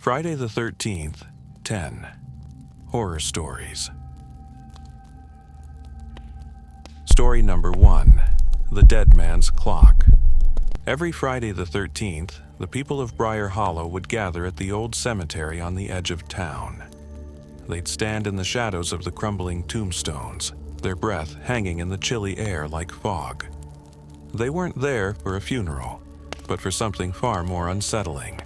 Friday the 13th, 10. Horror Stories. Story number 1. The Dead Man's Clock. Every Friday the 13th, the people of Briar Hollow would gather at the old cemetery on the edge of town. They'd stand in the shadows of the crumbling tombstones, their breath hanging in the chilly air like fog. They weren't there for a funeral, but for something far more unsettling.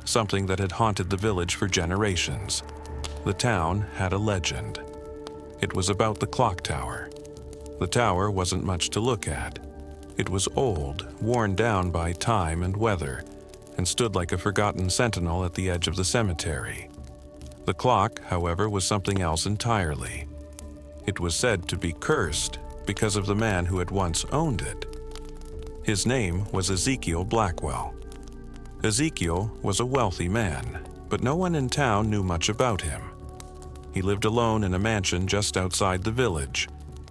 Something that had haunted the village for generations. The town had a legend. It was about the clock tower. The tower wasn't much to look at. It was old, worn down by time and weather, and stood like a forgotten sentinel at the edge of the cemetery. The clock, however, was something else entirely. It was said to be cursed because of the man who had once owned it. His name was Ezekiel Blackwell. Ezekiel was a wealthy man, but no one in town knew much about him. He lived alone in a mansion just outside the village,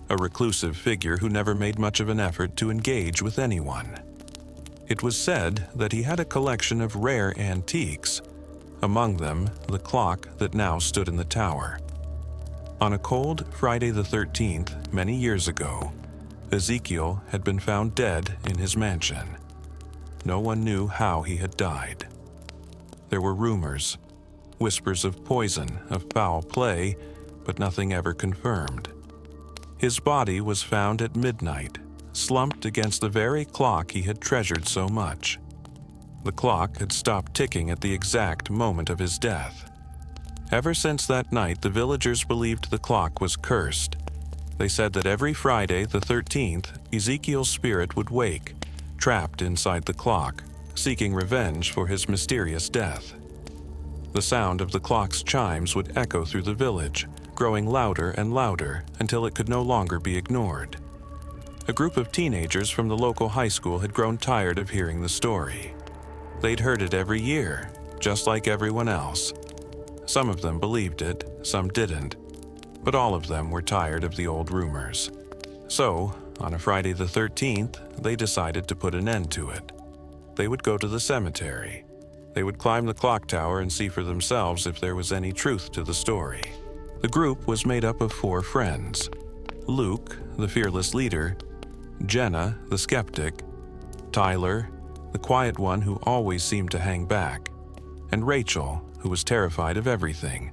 a reclusive figure who never made much of an effort to engage with anyone. It was said that he had a collection of rare antiques, among them the clock that now stood in the tower. On a cold Friday the 13th, many years ago, Ezekiel had been found dead in his mansion. No one knew how he had died. There were rumors, whispers of poison, of foul play, but nothing ever confirmed. His body was found at midnight, slumped against the very clock he had treasured so much. The clock had stopped ticking at the exact moment of his death. Ever since that night, the villagers believed the clock was cursed. They said that every Friday, the 13th, Ezekiel's spirit would wake, trapped inside the clock, seeking revenge for his mysterious death. The sound of the clock's chimes would echo through the village, growing louder and louder until it could no longer be ignored. A group of teenagers from the local high school had grown tired of hearing the story. They'd heard it every year, just like everyone else. Some of them believed it, some didn't, but all of them were tired of the old rumors. So, on a Friday the 13th, they decided to put an end to it. They would go to the cemetery. They would climb the clock tower and see for themselves if there was any truth to the story. The group was made up of 4 friends: Luke, the fearless leader; Jenna, the skeptic; Tyler, the quiet one who always seemed to hang back; and Rachel, who was terrified of everything,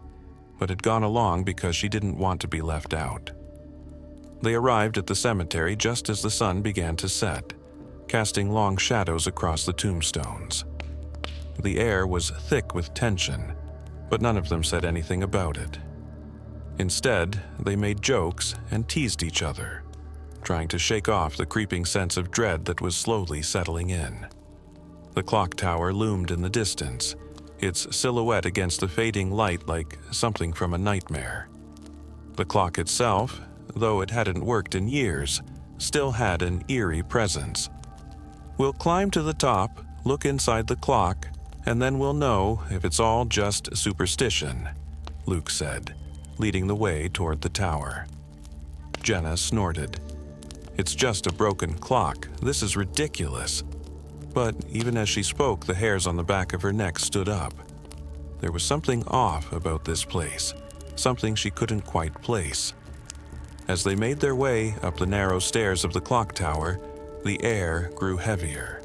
but had gone along because she didn't want to be left out. They arrived at the cemetery just as the sun began to set, casting long shadows across the tombstones. The air was thick with tension, but none of them said anything about it. Instead, they made jokes and teased each other, trying to shake off the creeping sense of dread that was slowly settling in. The clock tower loomed in the distance, its silhouette against the fading light like something from a nightmare. The clock itself, though it hadn't worked in years, still had an eerie presence. "We'll climb to the top, look inside the clock, and then we'll know if it's all just superstition," Luke said, leading the way toward the tower. Jenna snorted. "It's just a broken clock. This is ridiculous." But even as she spoke, the hairs on the back of her neck stood up. There was something off about this place, something she couldn't quite place. As they made their way up the narrow stairs of the clock tower, the air grew heavier.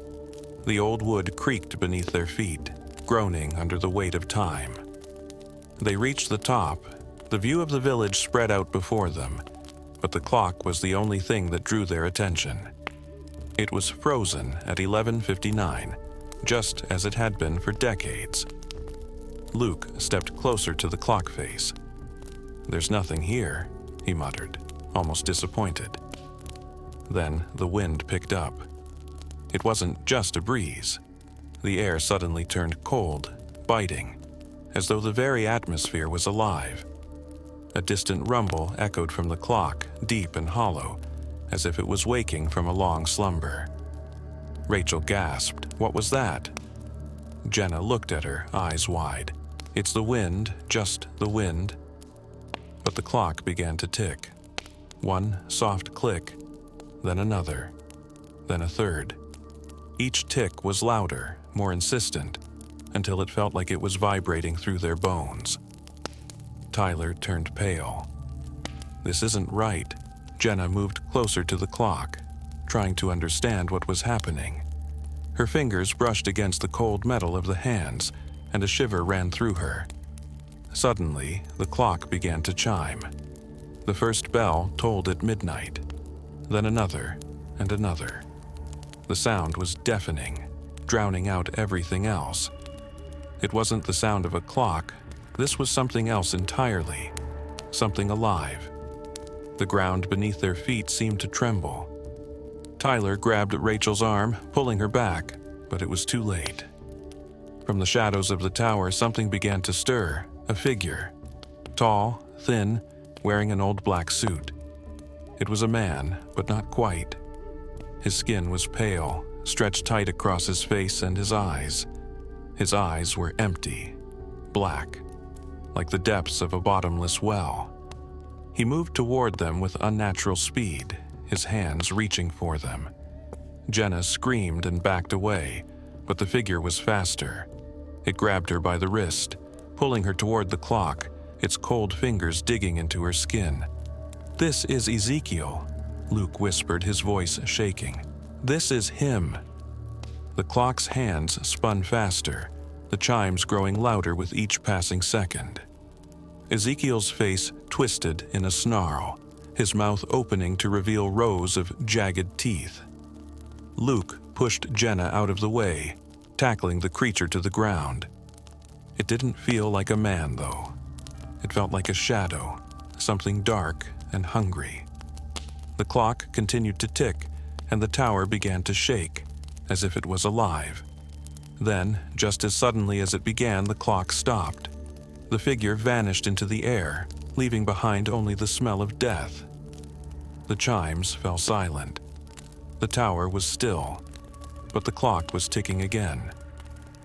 The old wood creaked beneath their feet, groaning under the weight of time. They reached the top. The view of the village spread out before them, but the clock was the only thing that drew their attention. It was frozen at 11:59, just as it had been for decades. Luke stepped closer to the clock face. "There's nothing here," he muttered, almost disappointed. Then the wind picked up. It wasn't just a breeze. The air suddenly turned cold, biting, as though the very atmosphere was alive. A distant rumble echoed from the clock, deep and hollow, as if it was waking from a long slumber. Rachel gasped. "What was that?" Jenna looked at her, eyes wide. "It's the wind, just the wind." But the clock began to tick. One soft click, then another, then a third. Each tick was louder, more insistent. until it felt like it was vibrating through their bones. Tyler turned pale. This isn't right. Jenna moved closer to the clock, trying to understand what was happening. Her fingers brushed against the cold metal of the hands, and a shiver ran through her. Suddenly, the clock began to chime. The first bell tolled at midnight, then another and another. The sound was deafening, drowning out everything else. It wasn't the sound of a clock. This was something else entirely, something alive. The ground beneath their feet seemed to tremble. Tyler grabbed at Rachel's arm, pulling her back, but it was too late. From the shadows of the tower, something began to stir, a figure. Tall, thin, wearing an old black suit. It was a man, but not quite. His skin was pale, stretched tight across his face and his eyes. His eyes were empty, black, like the depths of a bottomless well. He moved toward them with unnatural speed, his hands reaching for them. Jenna screamed and backed away, but the figure was faster. It grabbed her by the wrist, pulling her toward the clock, its cold fingers digging into her skin. "This is Ezekiel," Luke whispered, his voice shaking. "This is him." The clock's hands spun faster, the chimes growing louder with each passing second. Ezekiel's face twisted in a snarl, his mouth opening to reveal rows of jagged teeth. Luke pushed Jenna out of the way, tackling the creature to the ground. It didn't feel like a man, though. It felt like a shadow, something dark and hungry. The clock continued to tick, and the tower began to shake, as if it was alive. Then, just as suddenly as it began, the clock stopped. The figure vanished into the air, leaving behind only the smell of death. The chimes fell silent. The tower was still, but the clock was ticking again.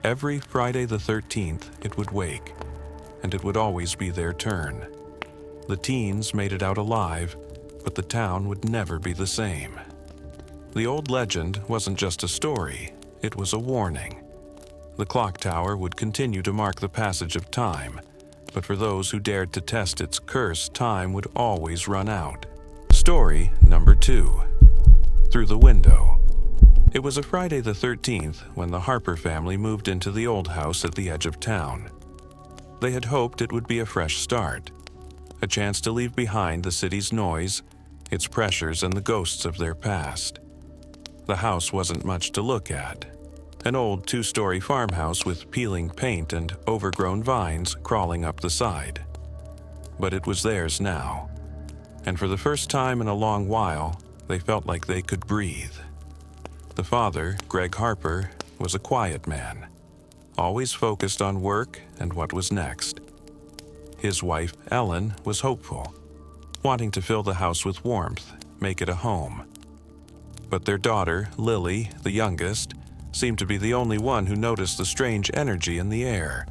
Every Friday the 13th, it would wake, and it would always be their turn. The teens made it out alive, but the town would never be the same. The old legend wasn't just a story, it was a warning. The clock tower would continue to mark the passage of time, but for those who dared to test its curse, time would always run out. Story number 2. Through the Window. It was a Friday the 13th when the Harper family moved into the old house at the edge of town. They had hoped it would be a fresh start, a chance to leave behind the city's noise, its pressures, and the ghosts of their past. The house wasn't much to look at. An old 2-story farmhouse with peeling paint and overgrown vines crawling up the side. But it was theirs now, and for the first time in a long while, they felt like they could breathe. The father, Greg Harper, was a quiet man, always focused on work and what was next. His wife, Ellen, was hopeful, wanting to fill the house with warmth, make it a home. But their daughter, Lily, the youngest, seemed to be the only one who noticed the strange energy in the air.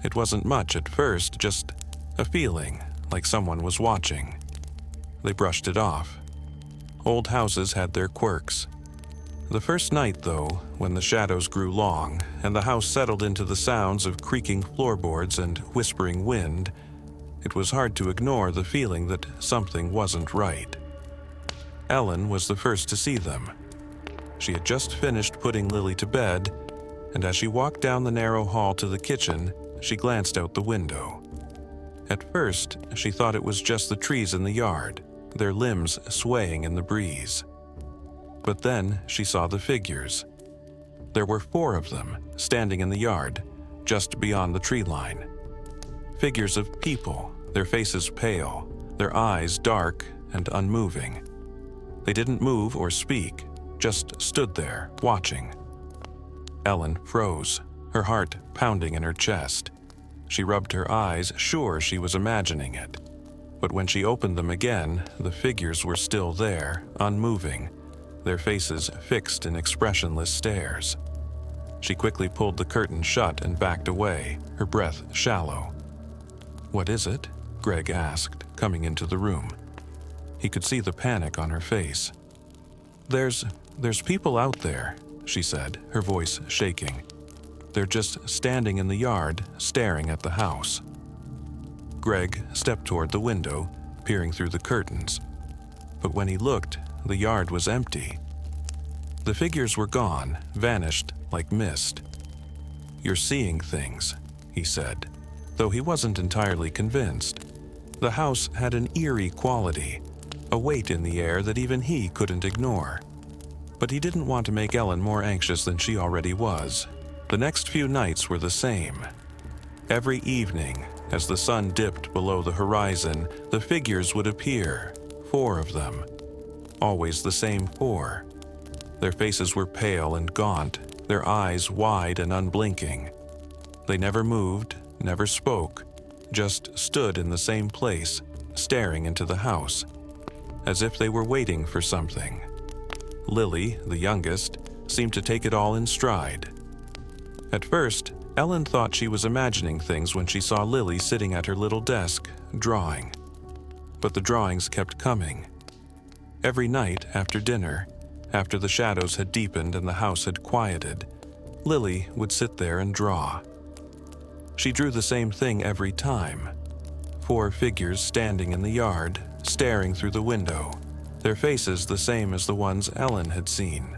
It wasn't much at first, just a feeling like someone was watching. They brushed it off. Old houses had their quirks. The first night, though, when the shadows grew long and the house settled into the sounds of creaking floorboards and whispering wind, it was hard to ignore the feeling that something wasn't right. Ellen was the first to see them. She had just finished putting Lily to bed, and as she walked down the narrow hall to the kitchen, she glanced out the window. At first, she thought it was just the trees in the yard, their limbs swaying in the breeze. But then she saw the figures. There were 4 of them, standing in the yard, just beyond the tree line. Figures of people, their faces pale, their eyes dark and unmoving. They didn't move or speak, just stood there, watching. Ellen froze, her heart pounding in her chest. She rubbed her eyes, sure she was imagining it. But when she opened them again, the figures were still there, unmoving, their faces fixed in expressionless stares. She quickly pulled the curtain shut and backed away, her breath shallow. "What is it?" Greg asked, coming into the room. He could see the panic on her face. There's people out there," she said, her voice shaking. they're just standing in the yard, staring at the house. Greg stepped toward the window, peering through the curtains. But when he looked, the yard was empty. The figures were gone, vanished like mist. "You're seeing things," he said, though he wasn't entirely convinced. The house had an eerie quality, a weight in the air that even he couldn't ignore. But he didn't want to make Ellen more anxious than she already was. The next few nights were the same. Every evening, as the sun dipped below the horizon, the figures would appear, 4 of them. Always the same 4. Their faces were pale and gaunt, their eyes wide and unblinking. They never moved, never spoke, just stood in the same place, staring into the house, as if they were waiting for something. Lily, the youngest, seemed to take it all in stride. At first, Ellen thought she was imagining things when she saw Lily sitting at her little desk, drawing. But the drawings kept coming. Every night after dinner, after the shadows had deepened and the house had quieted, Lily would sit there and draw. She drew the same thing every time. 4 figures standing in the yard, staring through the window, their faces the same as the ones Ellen had seen.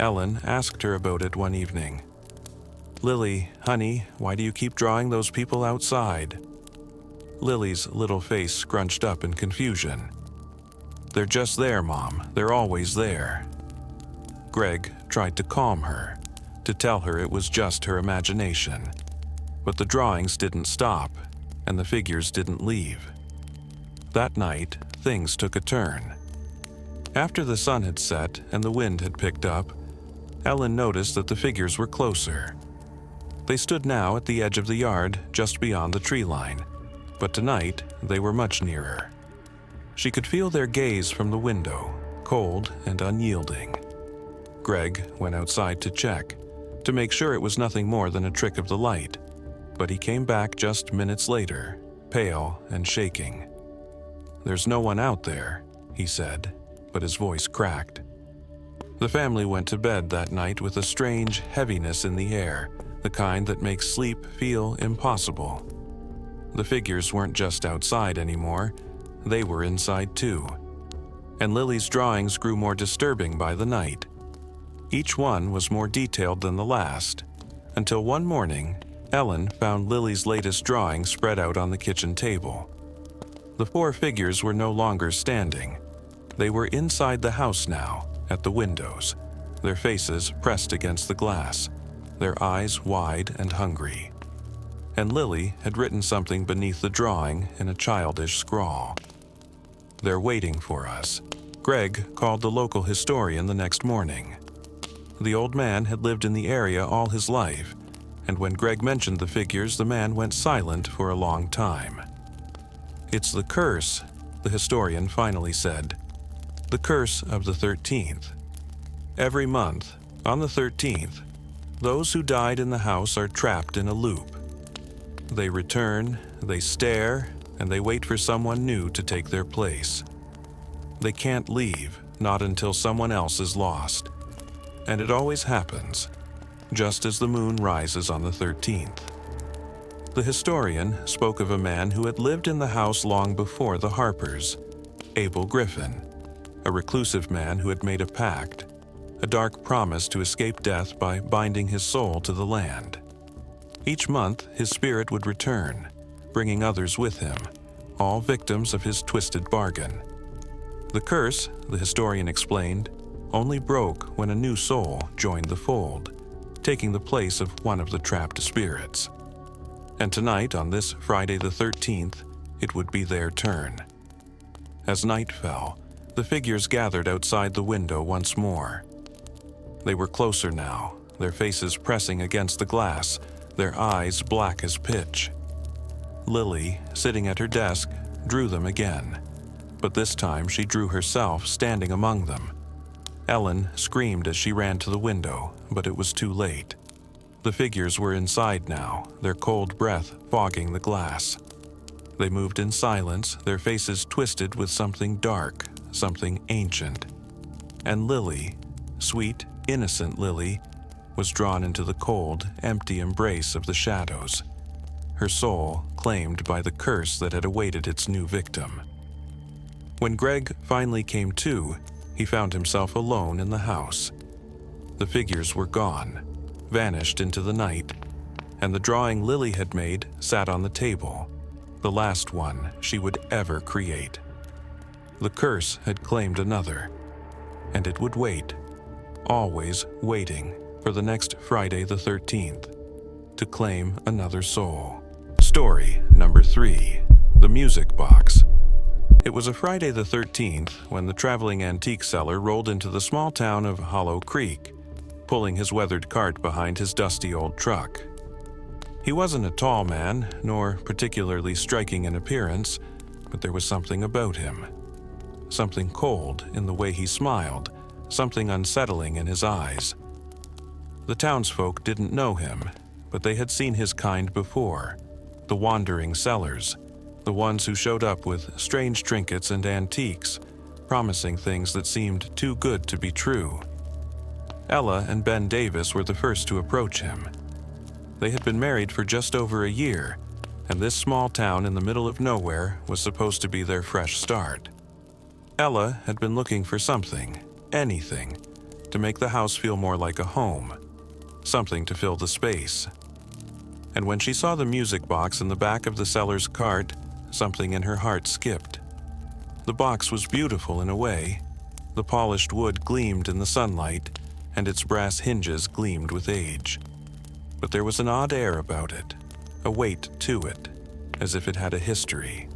Ellen asked her about it one evening. "Lily, honey, why do you keep drawing those people outside?" Lily's little face scrunched up in confusion. "They're just there, Mom. They're always there." Greg tried to calm her, to tell her it was just her imagination. But the drawings didn't stop, and the figures didn't leave. That night, things took a turn. After the sun had set and the wind had picked up, Ellen noticed that the figures were closer. They stood now at the edge of the yard, just beyond the tree line, but tonight they were much nearer. She could feel their gaze from the window, cold and unyielding. Greg went outside to check, to make sure it was nothing more than a trick of the light, but he came back just minutes later, pale and shaking. "There's no one out there," he said, but his voice cracked. The family went to bed that night with a strange heaviness in the air, the kind that makes sleep feel impossible. The figures weren't just outside anymore, they were inside too. And Lily's drawings grew more disturbing by the night. Each one was more detailed than the last, until one morning, Ellen found Lily's latest drawing spread out on the kitchen table. The 4 figures were no longer standing. They were inside the house now, at the windows, their faces pressed against the glass, their eyes wide and hungry. And Lily had written something beneath the drawing in a childish scrawl. "They're waiting for us." Greg called the local historian the next morning. The old man had lived in the area all his life, and when Greg mentioned the figures, the man went silent for a long time. "It's the curse," the historian finally said. "The curse of the 13th. Every month, on the 13th, those who died in the house are trapped in a loop. They return, they stare, and they wait for someone new to take their place. They can't leave, not until someone else is lost. And it always happens, just as the moon rises on the 13th. The historian spoke of a man who had lived in the house long before the Harpers, Abel Griffin, a reclusive man who had made a pact, a dark promise to escape death by binding his soul to the land. Each month, his spirit would return, bringing others with him, all victims of his twisted bargain. The curse, the historian explained, only broke when a new soul joined the fold, taking the place of one of the trapped spirits. And tonight, on this Friday the 13th, it would be their turn. As night fell, the figures gathered outside the window once more. They were closer now, their faces pressing against the glass, their eyes black as pitch. Lily, sitting at her desk, drew them again, but this time she drew herself standing among them. Ellen screamed as she ran to the window, but it was too late. The figures were inside now, their cold breath fogging the glass. They moved in silence, their faces twisted with something dark, something ancient. And Lily, sweet, innocent Lily, was drawn into the cold, empty embrace of the shadows, her soul claimed by the curse that had awaited its new victim. When Greg finally came to, he found himself alone in the house. The figures were gone, vanished into the night, and the drawing Lily had made sat on the table, the last one she would ever create. The curse had claimed another, and it would wait, always waiting for the next Friday the 13th, to claim another soul. Story number 3, The Music Box. It was a Friday the 13th when the traveling antique seller rolled into the small town of Hollow Creek, pulling his weathered cart behind his dusty old truck. He wasn't a tall man, nor particularly striking in appearance, but there was something about him. Something cold in the way he smiled, something unsettling in his eyes. The townsfolk didn't know him, but they had seen his kind before, the wandering sellers, the ones who showed up with strange trinkets and antiques, promising things that seemed too good to be true. Ella and Ben Davis were the first to approach him. They had been married for just over a year, and this small town in the middle of nowhere was supposed to be their fresh start. Ella had been looking for something, anything, to make the house feel more like a home, something to fill the space. And when she saw the music box in the back of the seller's cart, something in her heart skipped. The box was beautiful in a way. The polished wood gleamed in the sunlight, and its brass hinges gleamed with age. But there was an odd air about it, a weight to it, as if it had a history.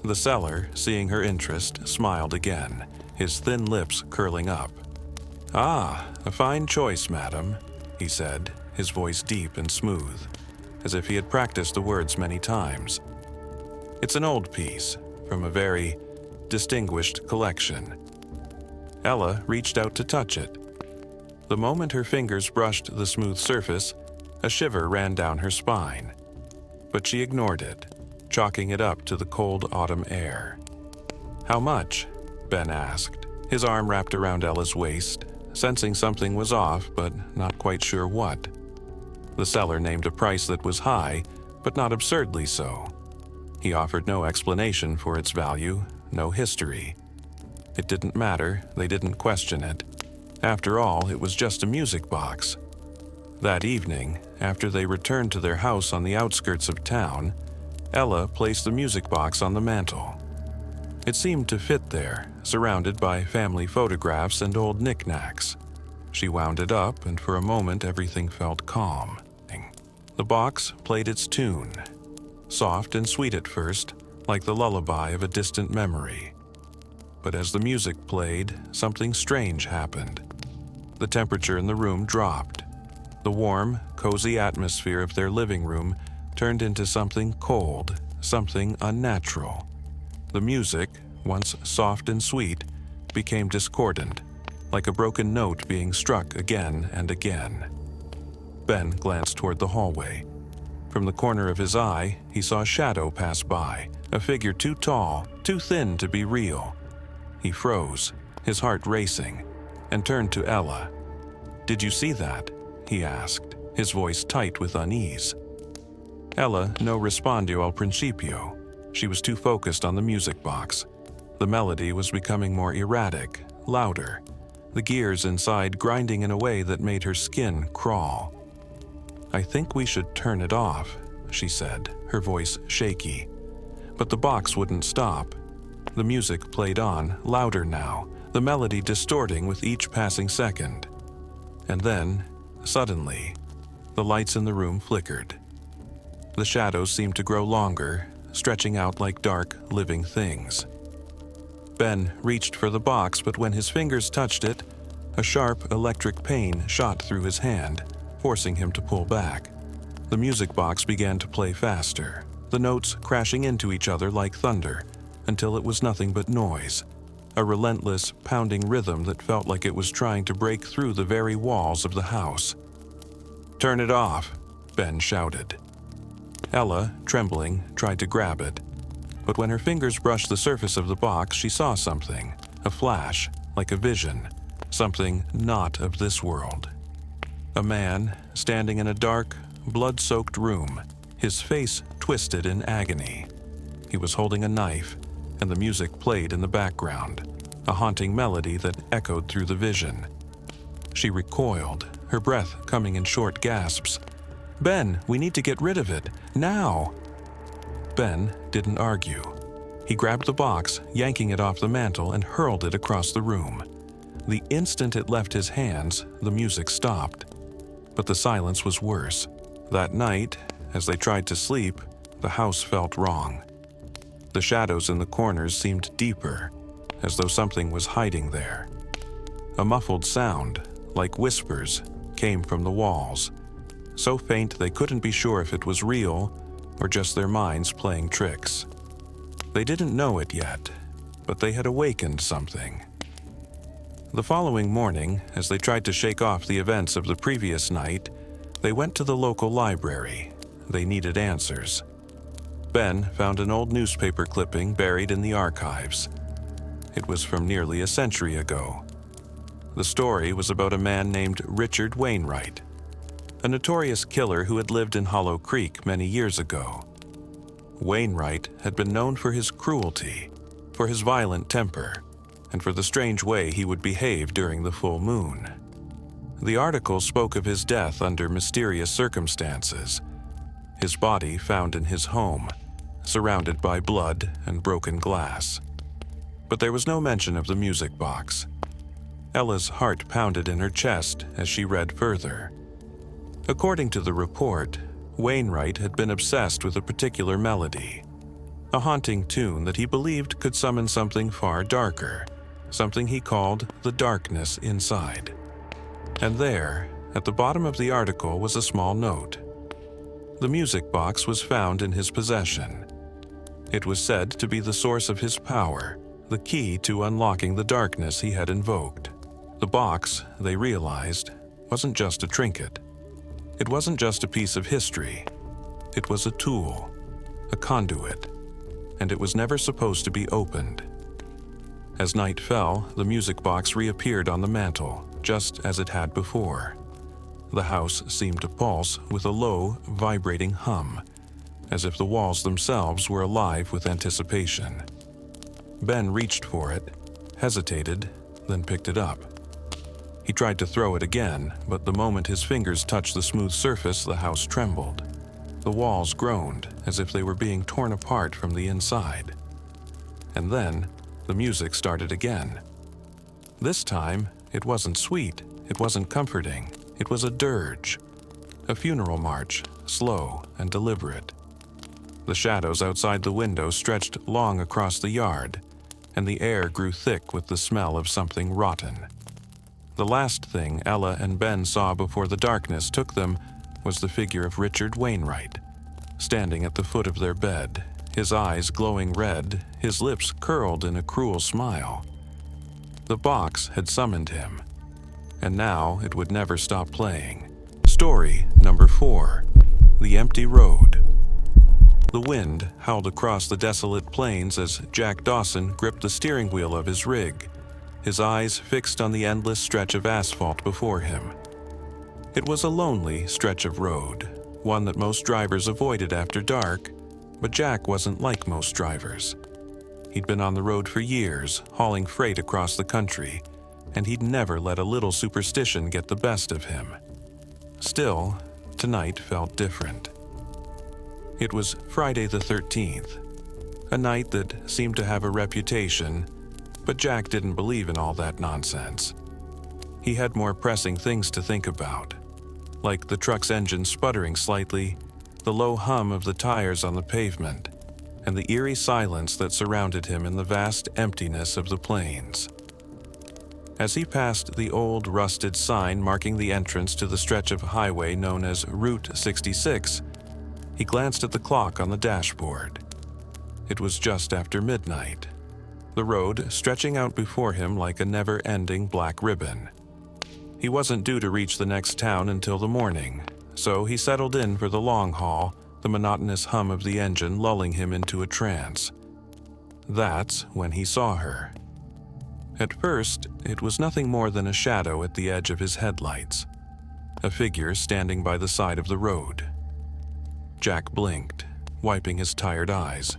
The seller, seeing her interest, smiled again, his thin lips curling up. "Ah, a fine choice, madam," he said, his voice deep and smooth, as if he had practiced the words many times. "It's an old piece, from a very distinguished collection." Ella reached out to touch it. The moment her fingers brushed the smooth surface, a shiver ran down her spine. But she ignored it, chalking it up to the cold autumn air. "How much?" Ben asked, his arm wrapped around Ella's waist, sensing something was off but not quite sure what. The seller named a price that was high, but not absurdly so. He offered no explanation for its value, no history. It didn't matter, they didn't question it. After all, it was just a music box. That evening, after they returned to their house on the outskirts of town, Ella placed the music box on the mantel. It seemed to fit there, surrounded by family photographs and old knickknacks. She wound it up, and for a moment everything felt calm. The box played its tune, soft and sweet at first, like the lullaby of a distant memory. But as the music played, something strange happened. The temperature in the room dropped. The warm, cozy atmosphere of their living room turned into something cold, something unnatural. The music, once soft and sweet, became discordant, like a broken note being struck again and again. Ben glanced toward the hallway. From the corner of his eye, he saw a shadow pass by, a figure too tall, too thin to be real. He froze, his heart racing, and turned to Ella. "Did you see that?" he asked, his voice tight with unease. Ella no respondió al principio. She was too focused on the music box. The melody was becoming more erratic, louder, the gears inside grinding in a way that made her skin crawl. "I think we should turn it off," she said, her voice shaky. But the box wouldn't stop. The music played on, louder now, the melody distorting with each passing second. And then, suddenly, the lights in the room flickered. The shadows seemed to grow longer, stretching out like dark, living things. Ben reached for the box, but when his fingers touched it, a sharp electric pain shot through his hand, forcing him to pull back. The music box began to play faster, the notes crashing into each other like thunder, until it was nothing but noise, a relentless, pounding rhythm that felt like it was trying to break through the very walls of the house. "Turn it off," Ben shouted. Ella, trembling, tried to grab it, but when her fingers brushed the surface of the box, she saw something, a flash, like a vision, something not of this world. A man standing in a dark, blood-soaked room, his face twisted in agony. He was holding a knife, and the music played in the background, a haunting melody that echoed through the vision. She recoiled, her breath coming in short gasps. "Ben, we need to get rid of it, now!" Ben didn't argue. He grabbed the box, yanking it off the mantel, and hurled it across the room. The instant it left his hands, the music stopped. But the silence was worse. That night, as they tried to sleep, the house felt wrong. The shadows in the corners seemed deeper, as though something was hiding there. A muffled sound, like whispers, came from the walls, so faint they couldn't be sure if it was real or just their minds playing tricks. They didn't know it yet, but they had awakened something. The following morning, as they tried to shake off the events of the previous night, they went to the local library. They needed answers. Ben found an old newspaper clipping buried in the archives. It was from nearly a century ago. The story was about a man named Richard Wainwright, a notorious killer who had lived in Hollow Creek many years ago. Wainwright had been known for his cruelty, for his violent temper, and for the strange way he would behave during the full moon. The article spoke of his death under mysterious circumstances, his body found in his home, surrounded by blood and broken glass. But there was no mention of the music box. Ella's heart pounded in her chest as she read further. According to the report, Wainwright had been obsessed with a particular melody, a haunting tune that he believed could summon something far darker, something he called the darkness inside. And there, at the bottom of the article, was a small note. The music box was found in his possession. It was said to be the source of his power, the key to unlocking the darkness he had invoked. The box, they realized, wasn't just a trinket. It wasn't just a piece of history. It was a tool, a conduit, and it was never supposed to be opened. As night fell, the music box reappeared on the mantel, just as it had before. The house seemed to pulse with a low, vibrating hum, as if the walls themselves were alive with anticipation. Ben reached for it, hesitated, then picked it up. He tried to throw it again, but the moment his fingers touched the smooth surface, the house trembled. The walls groaned, as if they were being torn apart from the inside. And then, the music started again. This time, it wasn't sweet, it wasn't comforting, it was a dirge, a funeral march, slow and deliberate. The shadows outside the window stretched long across the yard, and the air grew thick with the smell of something rotten. The last thing Ella and Ben saw before the darkness took them was the figure of Richard Wainwright, standing at the foot of their bed, his eyes glowing red, his lips curled in a cruel smile. The box had summoned him, and now it would never stop playing. Story number 4, The Empty Road. The wind howled across the desolate plains as Jack Dawson gripped the steering wheel of his rig, his eyes fixed on the endless stretch of asphalt before him. It was a lonely stretch of road, one that most drivers avoided after dark, but Jack wasn't like most drivers. He'd been on the road for years, hauling freight across the country, and he'd never let a little superstition get the best of him. Still, tonight felt different. It was Friday the 13th, a night that seemed to have a reputation, but Jack didn't believe in all that nonsense. He had more pressing things to think about, like the truck's engine sputtering slightly, the low hum of the tires on the pavement, and the eerie silence that surrounded him in the vast emptiness of the plains. As he passed the old rusted sign marking the entrance to the stretch of highway known as Route 66, he glanced at the clock on the dashboard. It was just after midnight, the road stretching out before him like a never-ending black ribbon. He wasn't due to reach the next town until the morning, so he settled in for the long haul, the monotonous hum of the engine lulling him into a trance. That's when he saw her. At first, it was nothing more than a shadow at the edge of his headlights. a figure standing by the side of the road. Jack blinked, wiping his tired eyes.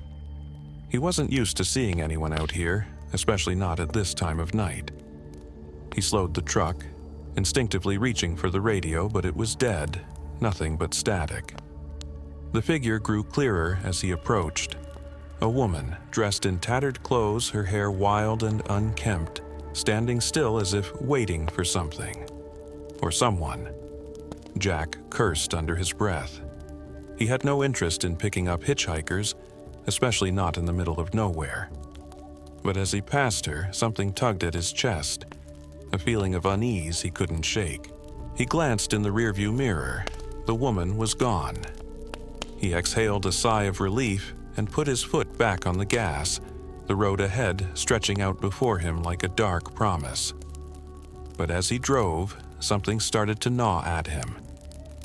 He wasn't used to seeing anyone out here, especially not at this time of night. He slowed the truck, instinctively reaching for the radio, but it was dead, nothing but static. The figure grew clearer as he approached. A woman, dressed in tattered clothes, her hair wild and unkempt, standing still as if waiting for something. Or someone. Jack cursed under his breath. He had no interest in picking up hitchhikers, especially not in the middle of nowhere. But as he passed her, something tugged at his chest, a feeling of unease he couldn't shake. He glanced in the rearview mirror. The woman was gone. He exhaled a sigh of relief and put his foot back on the gas, the road ahead stretching out before him like a dark promise. But as he drove, something started to gnaw at him.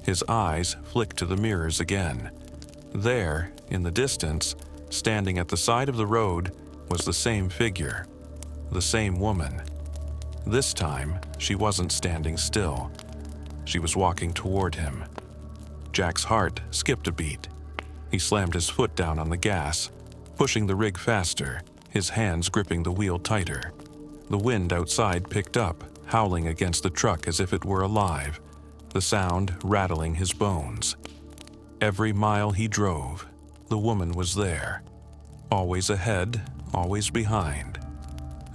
His eyes flicked to the mirrors again. There, in the distance, standing at the side of the road, was the same figure, the same woman. This time, she wasn't standing still. She was walking toward him. Jack's heart skipped a beat. He slammed his foot down on the gas, pushing the rig faster, his hands gripping the wheel tighter. The wind outside picked up, howling against the truck as if it were alive, the sound rattling his bones. Every mile he drove, the woman was there. Always ahead, always behind.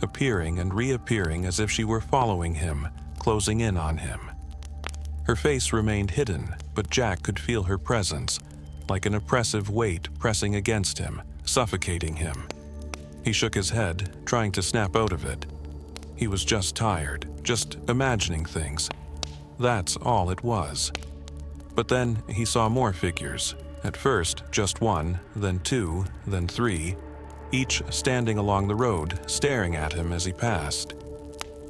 Appearing and reappearing as if she were following him, closing in on him. Her face remained hidden, but Jack could feel her presence, like an oppressive weight pressing against him, suffocating him. He shook his head, trying to snap out of it. He was just tired, just imagining things. That's all it was. But then he saw more figures. At first, just one, then two, then three, each standing along the road, staring at him as he passed.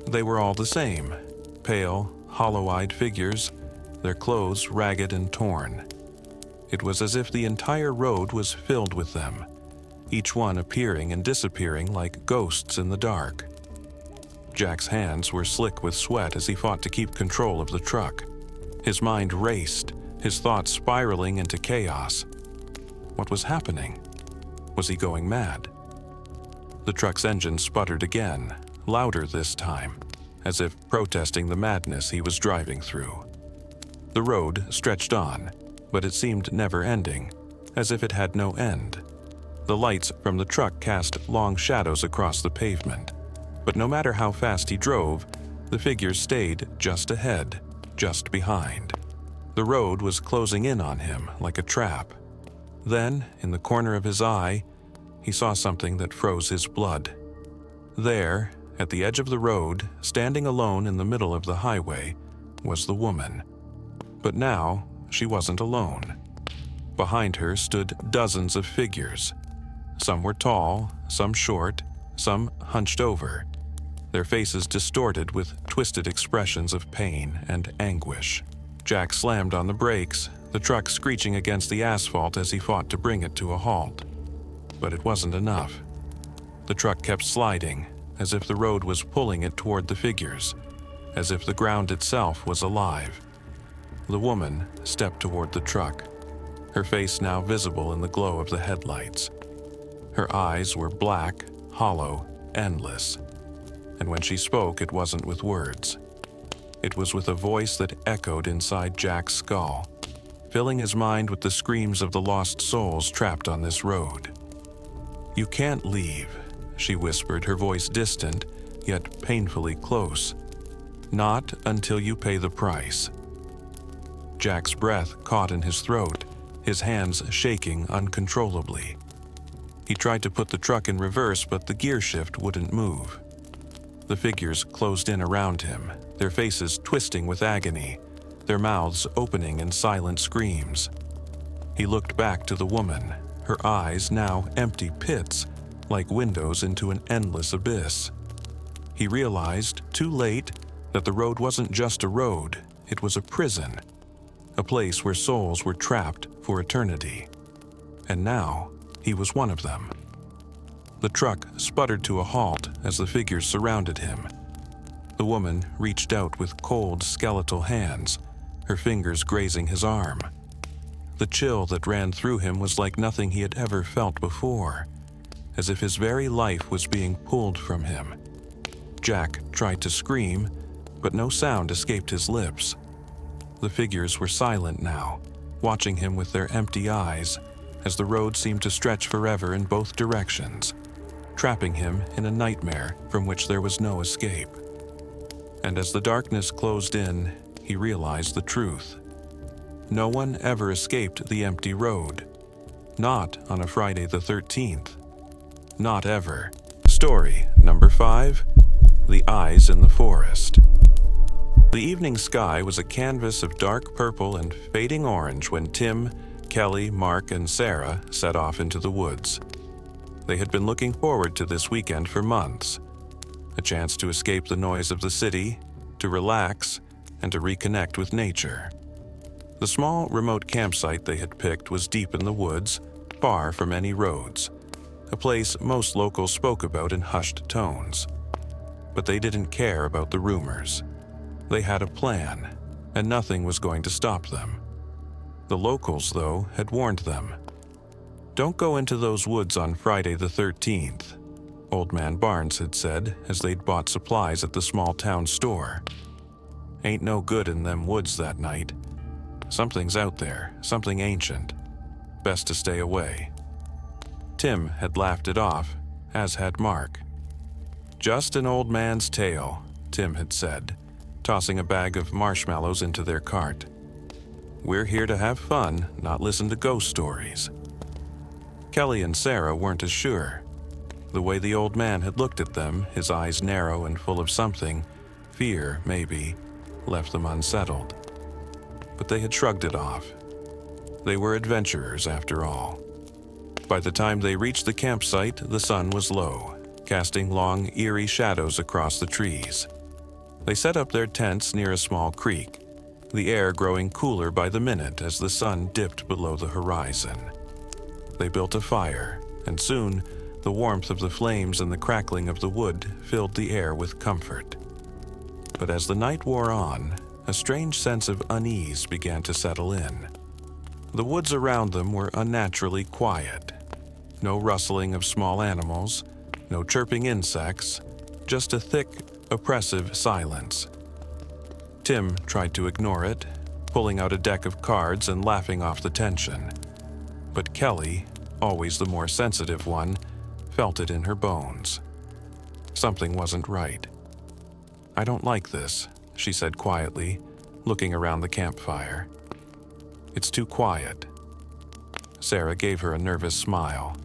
They were all the same, pale, hollow-eyed figures, their clothes ragged and torn. It was as if the entire road was filled with them, each one appearing and disappearing like ghosts in the dark. Jack's hands were slick with sweat as he fought to keep control of the truck. His mind raced, his thoughts spiraling into chaos. What was happening? Was he going mad? The truck's engine sputtered again, louder this time, as if protesting the madness he was driving through. The road stretched on, but it seemed never-ending, as if it had no end. The lights from the truck cast long shadows across the pavement. But no matter how fast he drove, the figures stayed just ahead, just behind. The road was closing in on him like a trap. Then, in the corner of his eye, he saw something that froze his blood. There, at the edge of the road, standing alone in the middle of the highway, was the woman. But now, she wasn't alone. Behind her stood dozens of figures. Some were tall, some short, some hunched over, their faces distorted with twisted expressions of pain and anguish. Jack slammed on the brakes, the truck screeching against the asphalt as he fought to bring it to a halt. But it wasn't enough. The truck kept sliding, as if the road was pulling it toward the figures, as if the ground itself was alive. The woman stepped toward the truck, her face now visible in the glow of the headlights. Her eyes were black, hollow, endless. And when she spoke, it wasn't with words. It was with a voice that echoed inside Jack's skull, filling his mind with the screams of the lost souls trapped on this road. "You can't leave," she whispered, her voice distant, yet painfully close. "Not until you pay the price." Jack's breath caught in his throat, his hands shaking uncontrollably. He tried to put the truck in reverse, but the gear shift wouldn't move. The figures closed in around him, their faces twisting with agony, their mouths opening in silent screams. He looked back to the woman, her eyes now empty pits, like windows into an endless abyss. He realized, too late, that the road wasn't just a road, it was a prison, a place where souls were trapped for eternity. And now, he was one of them. The truck sputtered to a halt as the figures surrounded him. The woman reached out with cold, skeletal hands, her fingers grazing his arm. The chill that ran through him was like nothing he had ever felt before, as if his very life was being pulled from him. Jack tried to scream, but no sound escaped his lips. The figures were silent now, watching him with their empty eyes, as the road seemed to stretch forever in both directions, trapping him in a nightmare from which there was no escape. And as the darkness closed in, he realized the truth. No one ever escaped the empty road. Not on a Friday the 13th. Not ever. Story number 5, The Eyes in the Forest. The evening sky was a canvas of dark purple and fading orange when Tim, Kelly, Mark, and Sarah set off into the woods. They had been looking forward to this weekend for months. A chance to escape the noise of the city, to relax, and to reconnect with nature. The small, remote campsite they had picked was deep in the woods, far from any roads, a place most locals spoke about in hushed tones. But they didn't care about the rumors. They had a plan, and nothing was going to stop them. The locals, though, had warned them. "Don't go into those woods on Friday the 13th, Old Man Barnes had said as they'd bought supplies at the small town store. "Ain't no good in them woods that night. Something's out there, something ancient. Best to stay away." Tim had laughed it off, as had Mark. "Just an old man's tale," Tim had said, tossing a bag of marshmallows into their cart. "We're here to have fun, not listen to ghost stories." Kelly and Sarah weren't as sure. The way the old man had looked at them, his eyes narrow and full of something, fear maybe, left them unsettled. But they had shrugged it off. They were adventurers after all. By the time they reached the campsite, the sun was low, casting long, eerie shadows across the trees. They set up their tents near a small creek, the air growing cooler by the minute as the sun dipped below the horizon. They built a fire, and soon the warmth of the flames and the crackling of the wood filled the air with comfort. But as the night wore on, a strange sense of unease began to settle in. The woods around them were unnaturally quiet. No rustling of small animals, no chirping insects, just a thick, oppressive silence. Tim tried to ignore it, pulling out a deck of cards and laughing off the tension. But Kelly, always the more sensitive one, felt it in her bones. Something wasn't right. "I don't like this," she said quietly, looking around the campfire. "It's too quiet." Sarah gave her a nervous smile.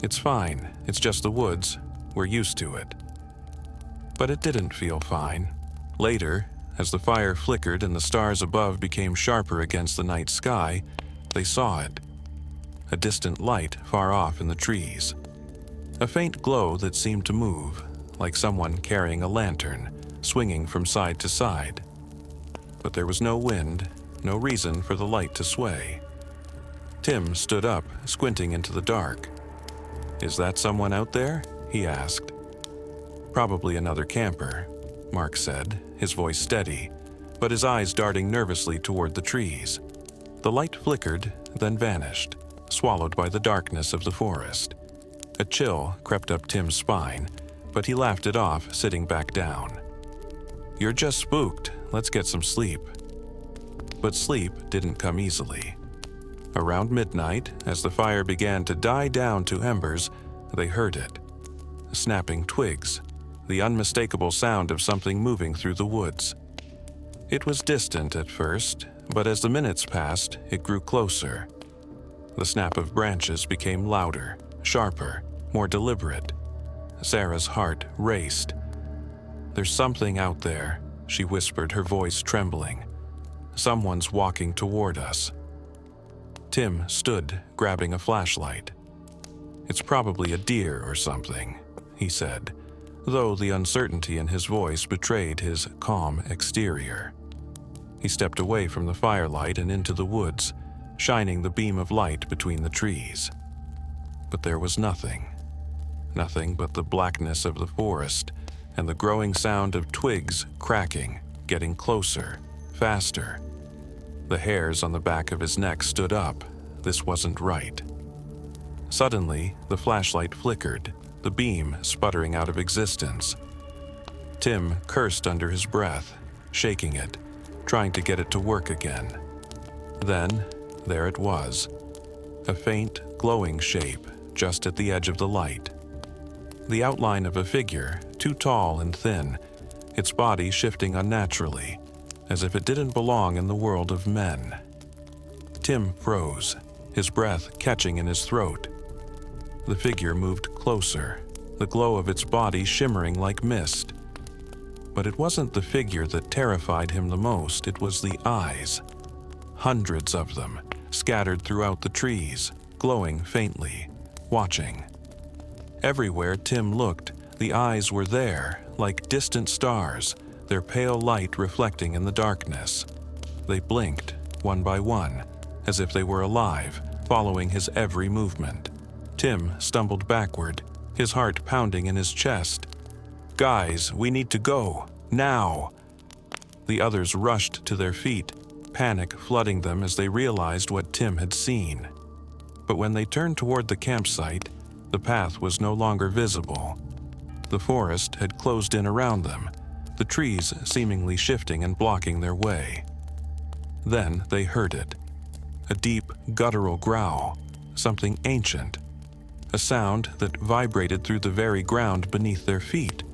"It's fine. It's just the woods. We're used to it." But it didn't feel fine. Later, as the fire flickered and the stars above became sharper against the night sky, they saw it. A distant light far off in the trees. A faint glow that seemed to move, like someone carrying a lantern, swinging from side to side. But there was no wind, no reason for the light to sway. Tim stood up, squinting into the dark. "Is that someone out there?" he asked. "Probably another camper," Mark said, his voice steady, but his eyes darting nervously toward the trees. The light flickered, then vanished, swallowed by the darkness of the forest. A chill crept up Tim's spine, but he laughed it off, sitting back down. "You're just spooked. Let's get some sleep." But sleep didn't come easily. Around midnight, as the fire began to die down to embers, they heard it. Snapping twigs, the unmistakable sound of something moving through the woods. It was distant at first, but as the minutes passed, it grew closer. The snap of branches became louder, sharper, more deliberate. Sarah's heart raced. "There's something out there," she whispered, her voice trembling. "Someone's walking toward us." Tim stood, grabbing a flashlight. "It's probably a deer or something," he said, though the uncertainty in his voice betrayed his calm exterior. He stepped away from the firelight and into the woods, shining the beam of light between the trees. But there was nothing. Nothing but the blackness of the forest and the growing sound of twigs cracking, getting closer, faster, The hairs on the back of his neck stood up. This wasn't right. Suddenly, the flashlight flickered, the beam sputtering out of existence. Tim cursed under his breath, shaking it, trying to get it to work again. Then, there it was, a faint, glowing shape just at the edge of the light. The outline of a figure, too tall and thin, its body shifting unnaturally, as if it didn't belong in the world of men. Tim froze, his breath catching in his throat. The figure moved closer, the glow of its body shimmering like mist. But it wasn't the figure that terrified him the most, it was the eyes. Hundreds of them, scattered throughout the trees, glowing faintly, watching. Everywhere Tim looked, the eyes were there, like distant stars, their pale light reflecting in the darkness. They blinked, one by one, as if they were alive, following his every movement. Tim stumbled backward, his heart pounding in his chest. "Guys, we need to go, now!" The others rushed to their feet, panic flooding them as they realized what Tim had seen. But when they turned toward the campsite, the path was no longer visible. The forest had closed in around them, the trees seemingly shifting and blocking their way. Then they heard it. A deep, guttural growl, something ancient. A sound that vibrated through the very ground beneath their feet.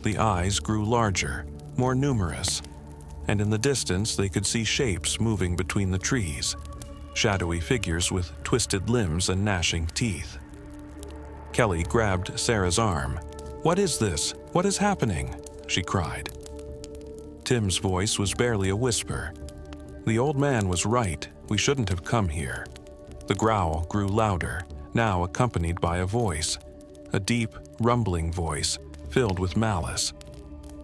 The eyes grew larger, more numerous, and in the distance they could see shapes moving between the trees, shadowy figures with twisted limbs and gnashing teeth. Kelly grabbed Sarah's arm. "What is this? What is happening?" she cried. Tim's voice was barely a whisper. The old man was right, we shouldn't have come here. The growl grew louder, now accompanied by a voice, a deep, rumbling voice filled with malice.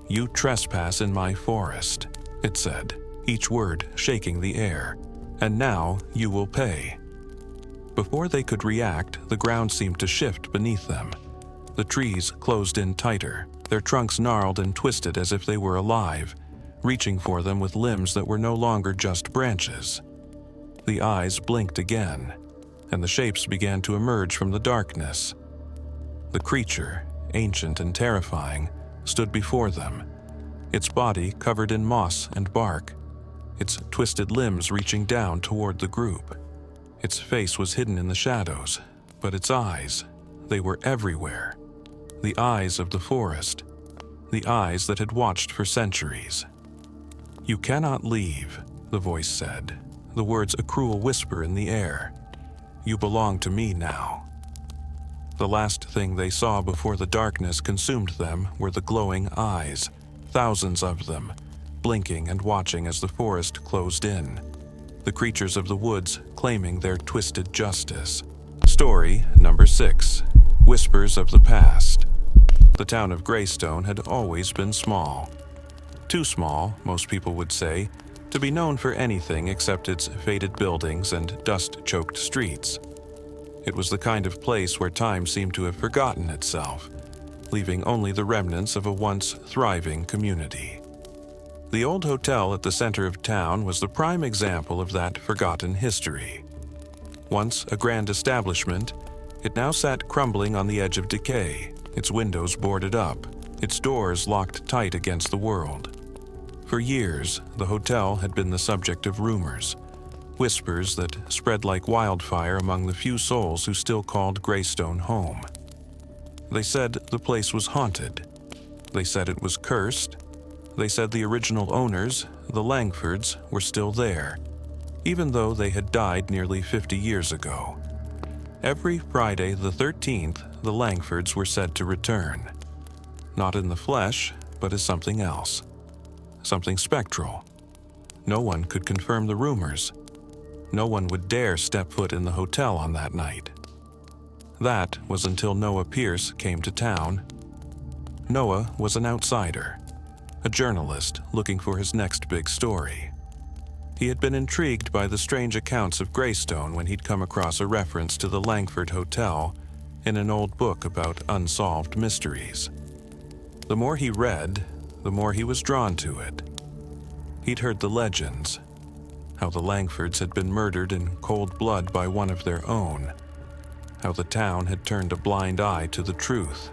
"You trespass in my forest," it said, each word shaking the air, "and now you will pay." Before they could react, the ground seemed to shift beneath them. The trees closed in tighter, their trunks gnarled and twisted as if they were alive, reaching for them with limbs that were no longer just branches. The eyes blinked again, and the shapes began to emerge from the darkness. The creature, ancient and terrifying, stood before them, its body covered in moss and bark, its twisted limbs reaching down toward the group. Its face was hidden in the shadows, but its eyes, they were everywhere. The eyes of the forest, the eyes that had watched for centuries. "You cannot leave," the voice said, the words a cruel whisper in the air. "You belong to me now." The last thing they saw before the darkness consumed them were the glowing eyes, thousands of them, blinking and watching as the forest closed in. The creatures of the woods claiming their twisted justice. Story number 6. Whispers of the Past. The town of Greystone had always been small. Too small, most people would say, to be known for anything except its faded buildings and dust-choked streets. It was the kind of place where time seemed to have forgotten itself, leaving only the remnants of a once thriving community. The old hotel at the center of town was the prime example of that forgotten history. Once a grand establishment, it now sat crumbling on the edge of decay, its windows boarded up, its doors locked tight against the world. For years, the hotel had been the subject of rumors, whispers that spread like wildfire among the few souls who still called Greystone home. They said the place was haunted. They said it was cursed. They said the original owners, the Langfords, were still there, even though they had died nearly 50 years ago. Every Friday the 13th, the Langfords were said to return. Not in the flesh, but as something else. Something spectral. No one could confirm the rumors. No one would dare step foot in the hotel on that night. That was until Noah Pierce came to town. Noah was an outsider, a journalist looking for his next big story. He had been intrigued by the strange accounts of Greystone when he'd come across a reference to the Langford Hotel in an old book about unsolved mysteries. The more he read, the more he was drawn to it. He'd heard the legends, how the Langfords had been murdered in cold blood by one of their own, how the town had turned a blind eye to the truth,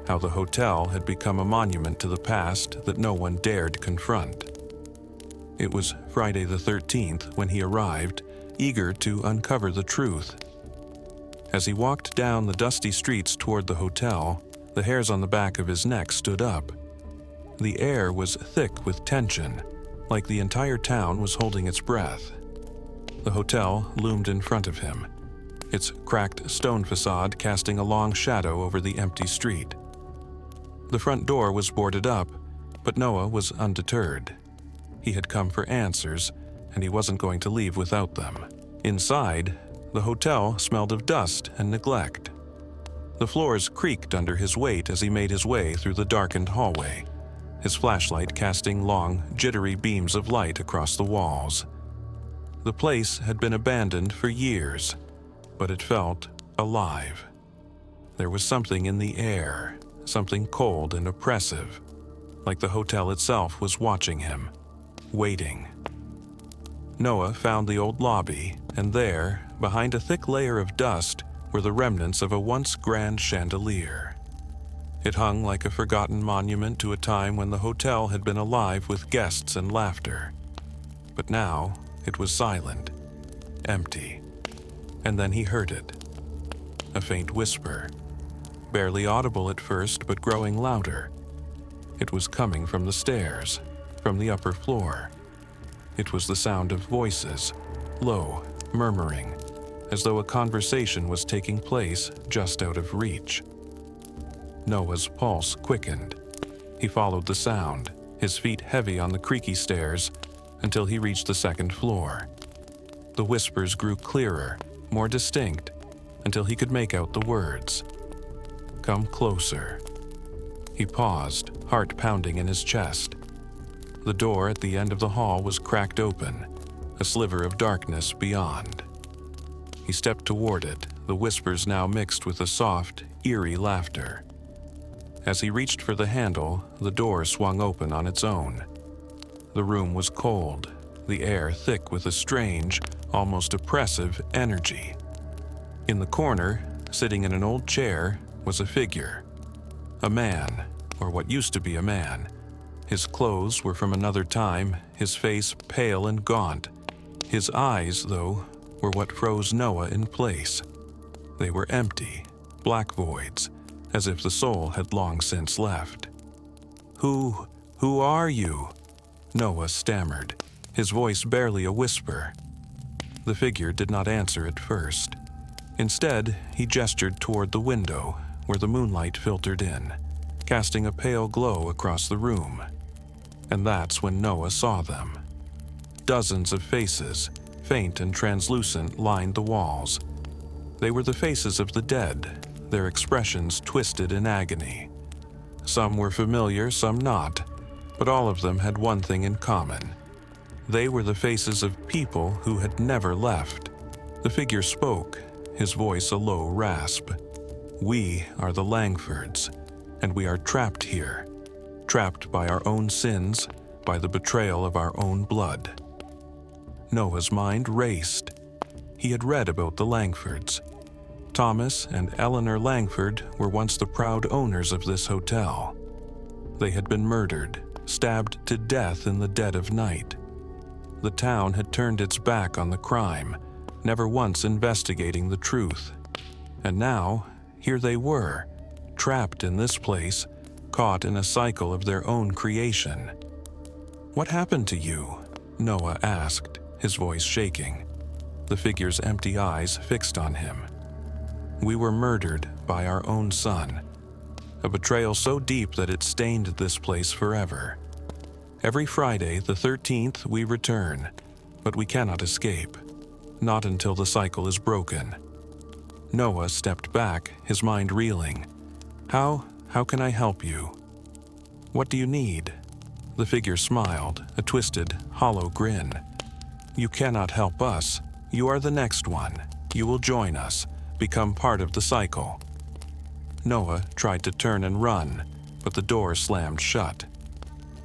how the hotel had become a monument to the past that no one dared confront. It was Friday the 13th when he arrived, eager to uncover the truth. As he walked down the dusty streets toward the hotel, the hairs on the back of his neck stood up. The air was thick with tension, like the entire town was holding its breath. The hotel loomed in front of him, its cracked stone facade casting a long shadow over the empty street. The front door was boarded up, but Noah was undeterred. He had come for answers, and he wasn't going to leave without them. Inside, the hotel smelled of dust and neglect. The floors creaked under his weight as he made his way through the darkened hallway, his flashlight casting long, jittery beams of light across the walls. The place had been abandoned for years, but it felt alive. There was something in the air, something cold and oppressive, like the hotel itself was watching him, waiting. Noah found the old lobby, and there, behind a thick layer of dust, were the remnants of a once grand chandelier. It hung like a forgotten monument to a time when the hotel had been alive with guests and laughter. But now, it was silent, empty. And then he heard it. A faint whisper, barely audible at first but growing louder. It was coming from the stairs, from the upper floor. It was the sound of voices, low, murmuring, as though a conversation was taking place just out of reach. Noah's pulse quickened. He followed the sound, his feet heavy on the creaky stairs, until he reached the second floor. The whispers grew clearer, more distinct, until he could make out the words. "Come closer." He paused, heart pounding in his chest. The door at the end of the hall was cracked open, a sliver of darkness beyond. He stepped toward it, the whispers now mixed with a soft, eerie laughter. As he reached for the handle, the door swung open on its own. The room was cold, the air thick with a strange, almost oppressive energy. In the corner, sitting in an old chair, was a figure. A man, or what used to be a man. His clothes were from another time, his face pale and gaunt. His eyes, though, were what froze Noah in place. They were empty, black voids, as if the soul had long since left. Who are you?" Noah stammered, his voice barely a whisper. The figure did not answer at first. Instead, he gestured toward the window, where the moonlight filtered in, casting a pale glow across the room. And that's when Noah saw them. Dozens of faces, faint and translucent, lined the walls. They were the faces of the dead, their expressions twisted in agony. Some were familiar, some not, but all of them had one thing in common. They were the faces of people who had never left. The figure spoke, his voice a low rasp. "We are the Langfords, and we are trapped here, trapped by our own sins, by the betrayal of our own blood." Noah's mind raced. He had read about the Langfords. Thomas and Eleanor Langford were once the proud owners of this hotel. They had been murdered, stabbed to death in the dead of night. The town had turned its back on the crime, never once investigating the truth. And now, here they were, trapped in this place, caught in a cycle of their own creation. "What happened to you?" Noah asked, his voice shaking. The figure's empty eyes fixed on him. "We were murdered by our own son. A betrayal so deep that it stained this place forever. Every Friday, the 13th, we return, but we cannot escape. Not until the cycle is broken." Noah stepped back, his mind reeling. How can I help you?" "What do you need?" The figure smiled, a twisted, hollow grin. "You cannot help us. You are the next one. You will join us, become part of the cycle." Noah tried to turn and run, but the door slammed shut.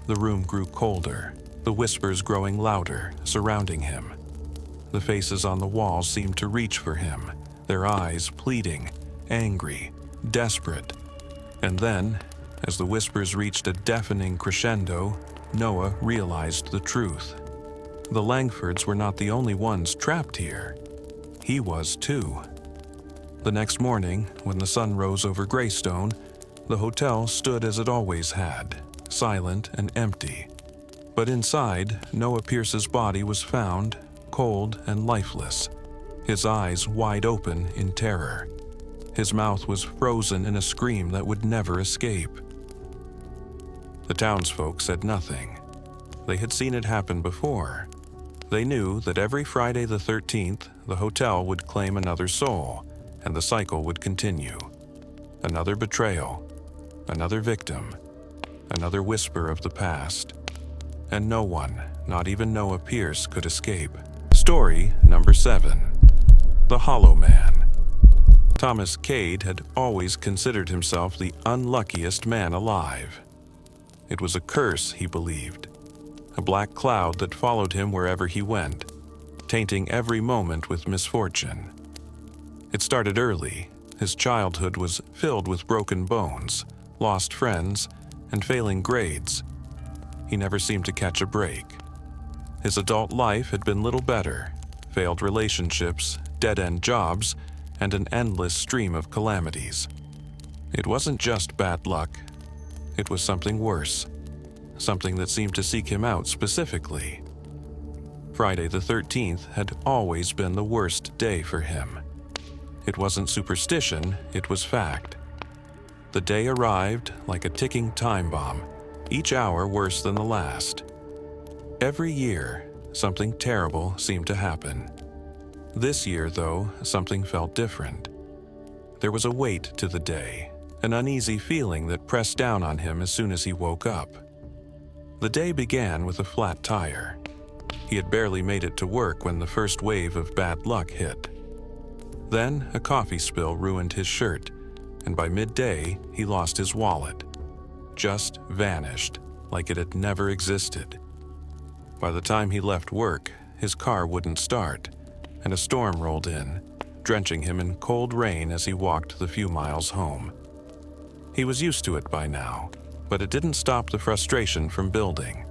The room grew colder, the whispers growing louder, surrounding him. The faces on the walls seemed to reach for him, their eyes pleading, angry, desperate. And then, as the whispers reached a deafening crescendo, Noah realized the truth. The Langfords were not the only ones trapped here. He was too. The next morning, when the sun rose over Greystone, the hotel stood as it always had, silent and empty. But inside, Noah Pierce's body was found, cold and lifeless, his eyes wide open in terror. His mouth was frozen in a scream that would never escape. The townsfolk said nothing. They had seen it happen before. They knew that every Friday the 13th, the hotel would claim another soul, and the cycle would continue. Another betrayal, another victim, another whisper of the past. And no one, not even Noah Pierce, could escape. Story number 7. The Hollow Man. Thomas Cade had always considered himself the unluckiest man alive. It was a curse, he believed, a black cloud that followed him wherever he went, tainting every moment with misfortune. It started early. His childhood was filled with broken bones, lost friends, and failing grades. He never seemed to catch a break. His adult life had been little better: failed relationships, dead-end jobs, and an endless stream of calamities. It wasn't just bad luck. It was something worse, something that seemed to seek him out specifically. Friday the 13th had always been the worst day for him. It wasn't superstition, it was fact. The day arrived like a ticking time bomb, each hour worse than the last. Every year, something terrible seemed to happen. This year, though, something felt different. There was a weight to the day, an uneasy feeling that pressed down on him as soon as he woke up. The day began with a flat tire. He had barely made it to work when the first wave of bad luck hit. Then, a coffee spill ruined his shirt, and by midday, he lost his wallet. Just vanished, like it had never existed. By the time he left work, his car wouldn't start, and a storm rolled in, drenching him in cold rain as he walked the few miles home. He was used to it by now, but it didn't stop the frustration from building.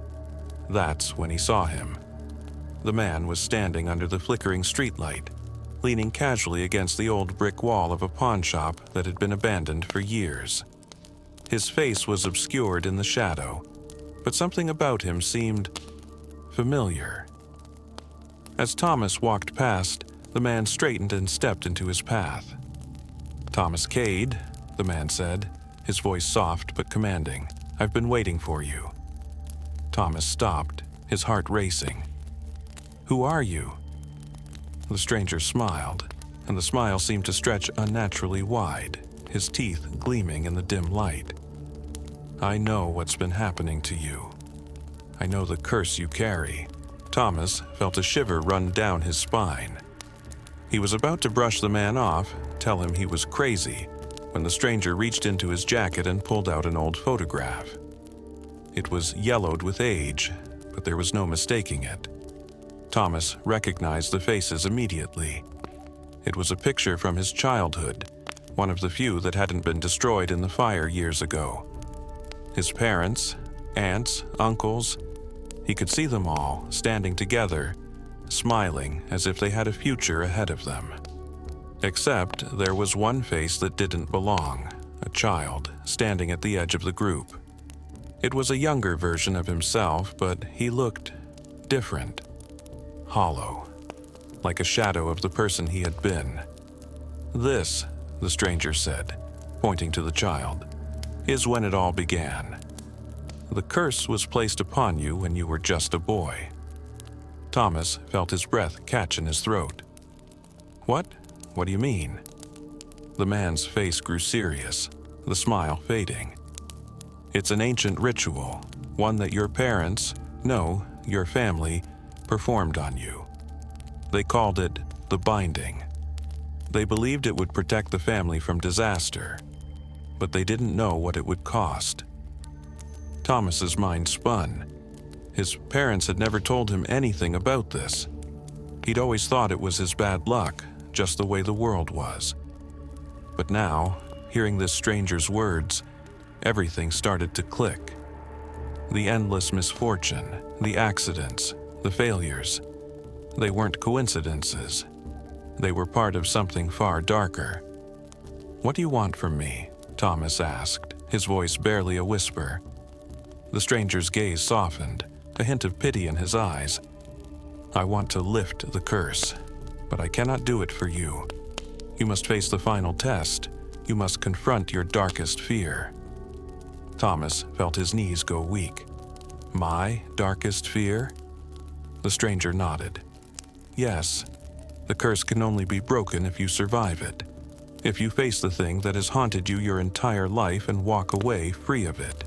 That's when he saw him. The man was standing under the flickering streetlight, leaning casually against the old brick wall of a pawn shop that had been abandoned for years. His face was obscured in the shadow, but something about him seemed familiar. As Thomas walked past, the man straightened and stepped into his path. "Thomas Cade," the man said, his voice soft but commanding. "I've been waiting for you." Thomas stopped, his heart racing. "Who are you?" The stranger smiled, and the smile seemed to stretch unnaturally wide, his teeth gleaming in the dim light. "I know what's been happening to you. I know the curse you carry." Thomas felt a shiver run down his spine. He was about to brush the man off, tell him he was crazy, when the stranger reached into his jacket and pulled out an old photograph. It was yellowed with age, but there was no mistaking it. Thomas recognized the faces immediately. It was a picture from his childhood, one of the few that hadn't been destroyed in the fire years ago. His parents, aunts, uncles, he could see them all standing together, smiling as if they had a future ahead of them. Except there was one face that didn't belong, a child standing at the edge of the group. It was a younger version of himself, but he looked different, hollow, like a shadow of the person he had been. "This," the stranger said, pointing to the child, "is when it all began. The curse was placed upon you when you were just a boy." Thomas felt his breath catch in his throat. "What? What do you mean?" The man's face grew serious, the smile fading. "It's an ancient ritual, one that your parents, no, your family, performed on you. They called it the binding. They believed it would protect the family from disaster, but they didn't know what it would cost." Thomas's mind spun. His parents had never told him anything about this. He'd always thought it was his bad luck, just the way the world was. But now, hearing this stranger's words, everything started to click. The endless misfortune, the accidents, the failures, they weren't coincidences. They were part of something far darker. "What do you want from me?" Thomas asked, his voice barely a whisper. The stranger's gaze softened, a hint of pity in his eyes. "I want to lift the curse, but I cannot do it for you. You must face the final test. You must confront your darkest fear." Thomas felt his knees go weak. "My darkest fear?" The stranger nodded. "Yes, the curse can only be broken if you survive it. If you face the thing that has haunted you your entire life and walk away free of it.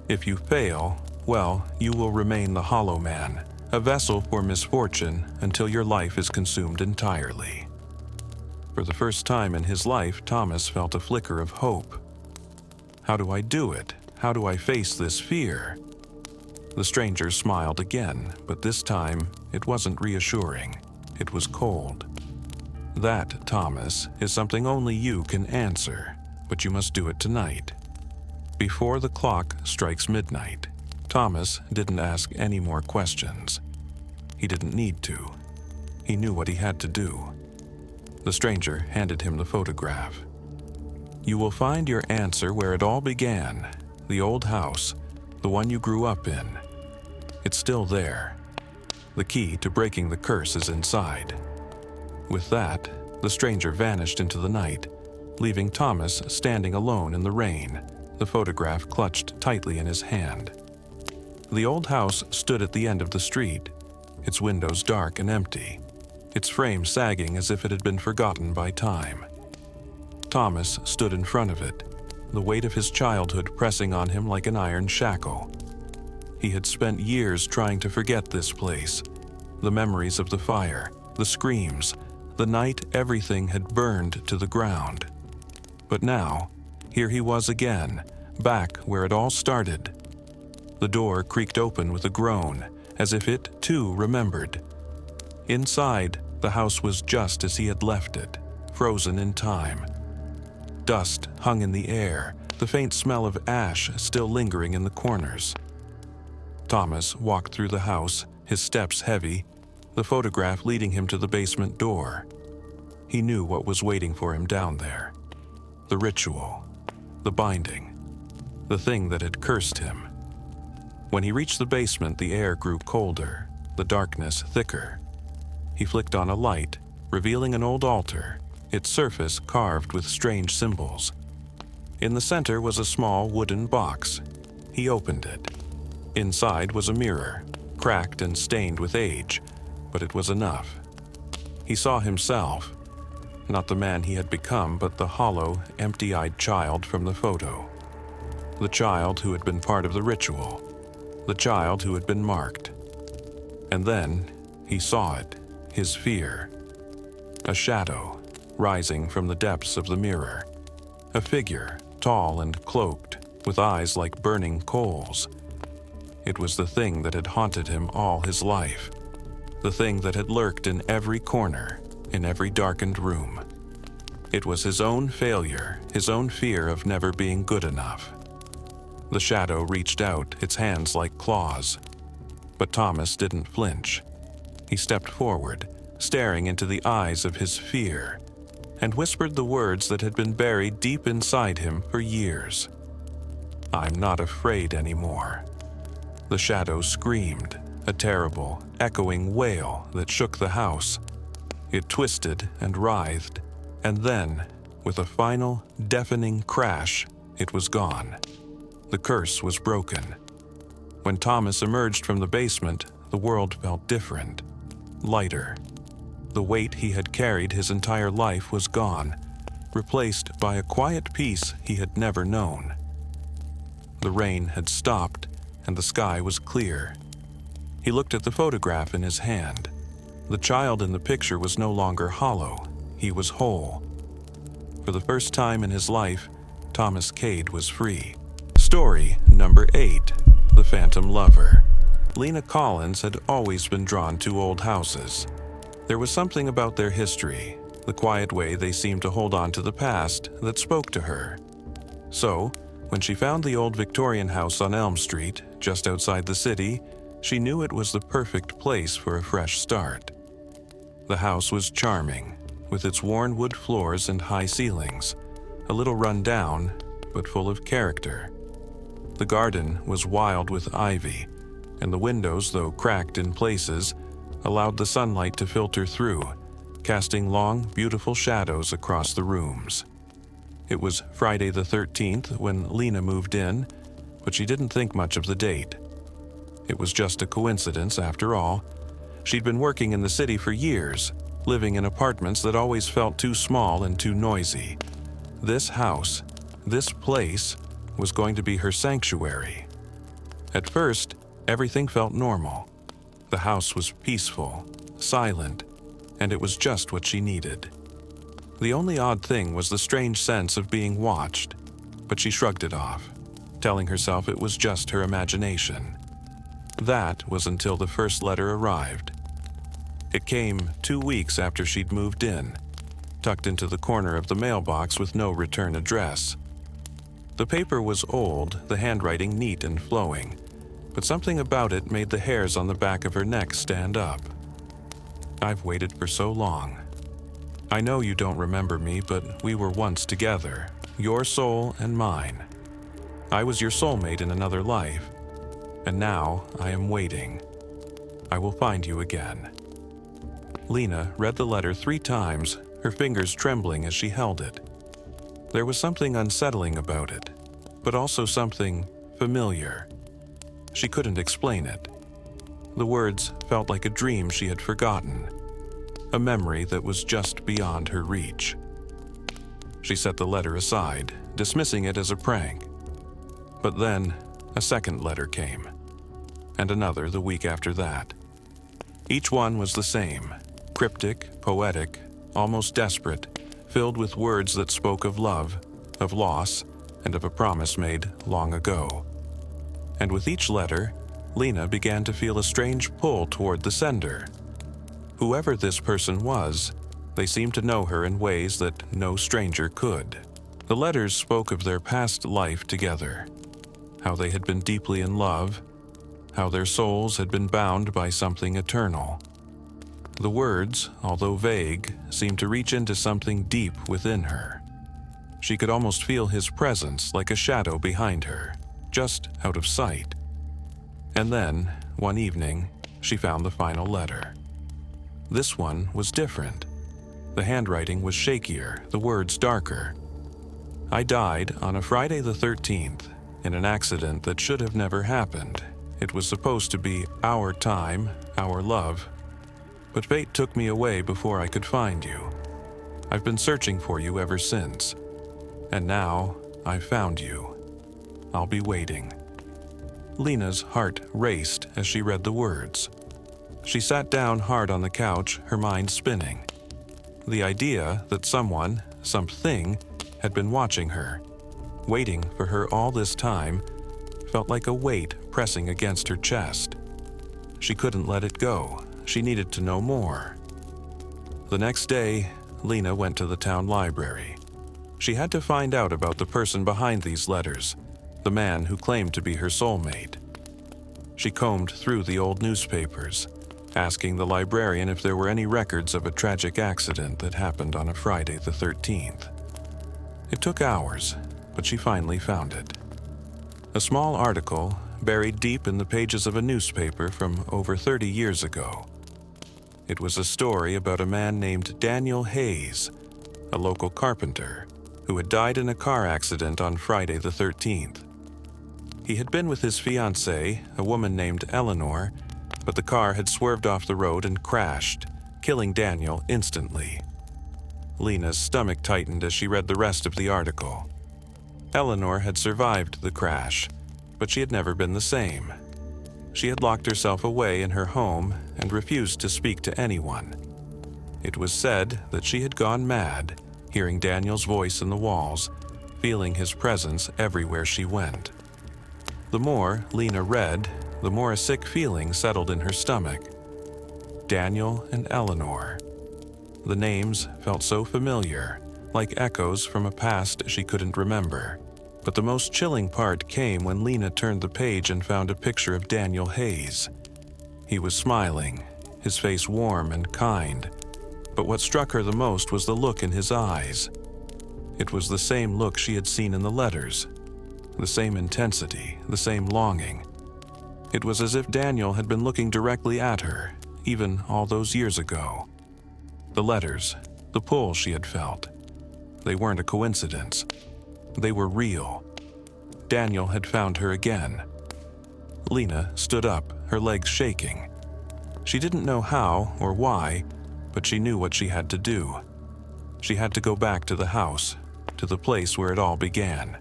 If you fail, well, you will remain the Hollow Man, a vessel for misfortune until your life is consumed entirely." For the first time in his life, Thomas felt a flicker of hope. "How do I do it? How do I face this fear?" The stranger smiled again, but this time it wasn't reassuring. It was cold. "That, Thomas, is something only you can answer, but you must do it tonight. Before the clock strikes midnight." Thomas didn't ask any more questions. He didn't need to. He knew what he had to do. The stranger handed him the photograph. "You will find your answer where it all began, the old house, the one you grew up in. It's still there. The key to breaking the curse is inside." With that, the stranger vanished into the night, leaving Thomas standing alone in the rain, the photograph clutched tightly in his hand. The old house stood at the end of the street, its windows dark and empty, its frame sagging as if it had been forgotten by time. Thomas stood in front of it, the weight of his childhood pressing on him like an iron shackle. He had spent years trying to forget this place, the memories of the fire, the screams, the night everything had burned to the ground. But now, here he was again, back where it all started. The door creaked open with a groan, as if it, too, remembered. Inside, the house was just as he had left it, frozen in time. Dust hung in the air, the faint smell of ash still lingering in the corners. Thomas walked through the house, his steps heavy, the photograph leading him to the basement door. He knew what was waiting for him down there. The ritual, the binding, the thing that had cursed him. When he reached the basement, the air grew colder, the darkness thicker. He flicked on a light, revealing an old altar, its surface carved with strange symbols. In the center was a small wooden box. He opened it. Inside was a mirror, cracked and stained with age, but it was enough. He saw himself, not the man he had become, but the hollow, empty-eyed child from the photo. The child who had been part of the ritual, the child who had been marked. And then he saw it, his fear. A shadow rising from the depths of the mirror. A figure, tall and cloaked, with eyes like burning coals. It was the thing that had haunted him all his life. The thing that had lurked in every corner, in every darkened room. It was his own failure, his own fear of never being good enough. The shadow reached out, its hands like claws. But Thomas didn't flinch. He stepped forward, staring into the eyes of his fear, and whispered the words that had been buried deep inside him for years. "I'm not afraid anymore." The shadow screamed, a terrible, echoing wail that shook the house. It twisted and writhed, and then, with a final, deafening crash, it was gone. The curse was broken. When Thomas emerged from the basement, the world felt different, lighter. The weight he had carried his entire life was gone, replaced by a quiet peace he had never known. The rain had stopped, and the sky was clear. He looked at the photograph in his hand. The child in the picture was no longer hollow, he was whole. For the first time in his life, Thomas Cade was free. Story number 8, The Phantom Lover. Lena Collins had always been drawn to old houses. There was something about their history, the quiet way they seemed to hold on to the past, that spoke to her. So, when she found the old Victorian house on Elm Street, just outside the city, she knew it was the perfect place for a fresh start. The house was charming, with its worn wood floors and high ceilings, a little run down, but full of character. The garden was wild with ivy, and the windows, though cracked in places, allowed the sunlight to filter through, casting long, beautiful shadows across the rooms. It was Friday the 13th when Lena moved in, but she didn't think much of the date. It was just a coincidence, after all. She'd been working in the city for years, living in apartments that always felt too small and too noisy. This house, this place, was going to be her sanctuary. At first, everything felt normal. The house was peaceful, silent, and it was just what she needed. The only odd thing was the strange sense of being watched, but she shrugged it off, telling herself it was just her imagination. That was until the first letter arrived. It came 2 weeks after she'd moved in, tucked into the corner of the mailbox with no return address. The paper was old, the handwriting neat and flowing, but something about it made the hairs on the back of her neck stand up. "I've waited for so long. I know you don't remember me, but we were once together, your soul and mine. I was your soulmate in another life, and now I am waiting. I will find you again." Lena read the letter 3 times, her fingers trembling as she held it. There was something unsettling about it, but also something familiar. She couldn't explain it. The words felt like a dream she had forgotten, a memory that was just beyond her reach. She set the letter aside, dismissing it as a prank. But then, a second letter came, and another the week after that. Each one was the same, cryptic, poetic, almost desperate, filled with words that spoke of love, of loss, and of a promise made long ago. And with each letter, Lena began to feel a strange pull toward the sender. Whoever this person was, they seemed to know her in ways that no stranger could. The letters spoke of their past life together, how they had been deeply in love, how their souls had been bound by something eternal. The words, although vague, seemed to reach into something deep within her. She could almost feel his presence like a shadow behind her, just out of sight. And then, one evening, she found the final letter. This one was different. The handwriting was shakier, the words darker. "I died on a Friday the 13th, in an accident that should have never happened. It was supposed to be our time, our love. But fate took me away before I could find you. I've been searching for you ever since. And now, I've found you. I'll be waiting." Lena's heart raced as she read the words. She sat down hard on the couch, her mind spinning. The idea that someone, something, had been watching her, waiting for her all this time, felt like a weight pressing against her chest. She couldn't let it go. She needed to know more. The next day, Lena went to the town library. She had to find out about the person behind these letters, the man who claimed to be her soulmate. She combed through the old newspapers, asking the librarian if there were any records of a tragic accident that happened on a Friday the 13th. It took hours, but she finally found it. A small article buried deep in the pages of a newspaper from over 30 years ago. It was a story about a man named Daniel Hayes, a local carpenter, who had died in a car accident on Friday the 13th. He had been with his fiancée, a woman named Eleanor, but the car had swerved off the road and crashed, killing Daniel instantly. Lena's stomach tightened as she read the rest of the article. Eleanor had survived the crash, but she had never been the same. She had locked herself away in her home and refused to speak to anyone. It was said that she had gone mad, hearing Daniel's voice in the walls, feeling his presence everywhere she went. The more Lena read, the more a sick feeling settled in her stomach. Daniel and Eleanor. The names felt so familiar, like echoes from a past she couldn't remember. But the most chilling part came when Lena turned the page and found a picture of Daniel Hayes. He was smiling, his face warm and kind, but what struck her the most was the look in his eyes. It was the same look she had seen in the letters, the same intensity, the same longing. It was as if Daniel had been looking directly at her, even all those years ago. The letters, the pull she had felt, they weren't a coincidence. They were real. Daniel had found her again. Lena stood up, her legs shaking. She didn't know how or why, but she knew what she had to do. She had to go back to the house, to the place where it all began.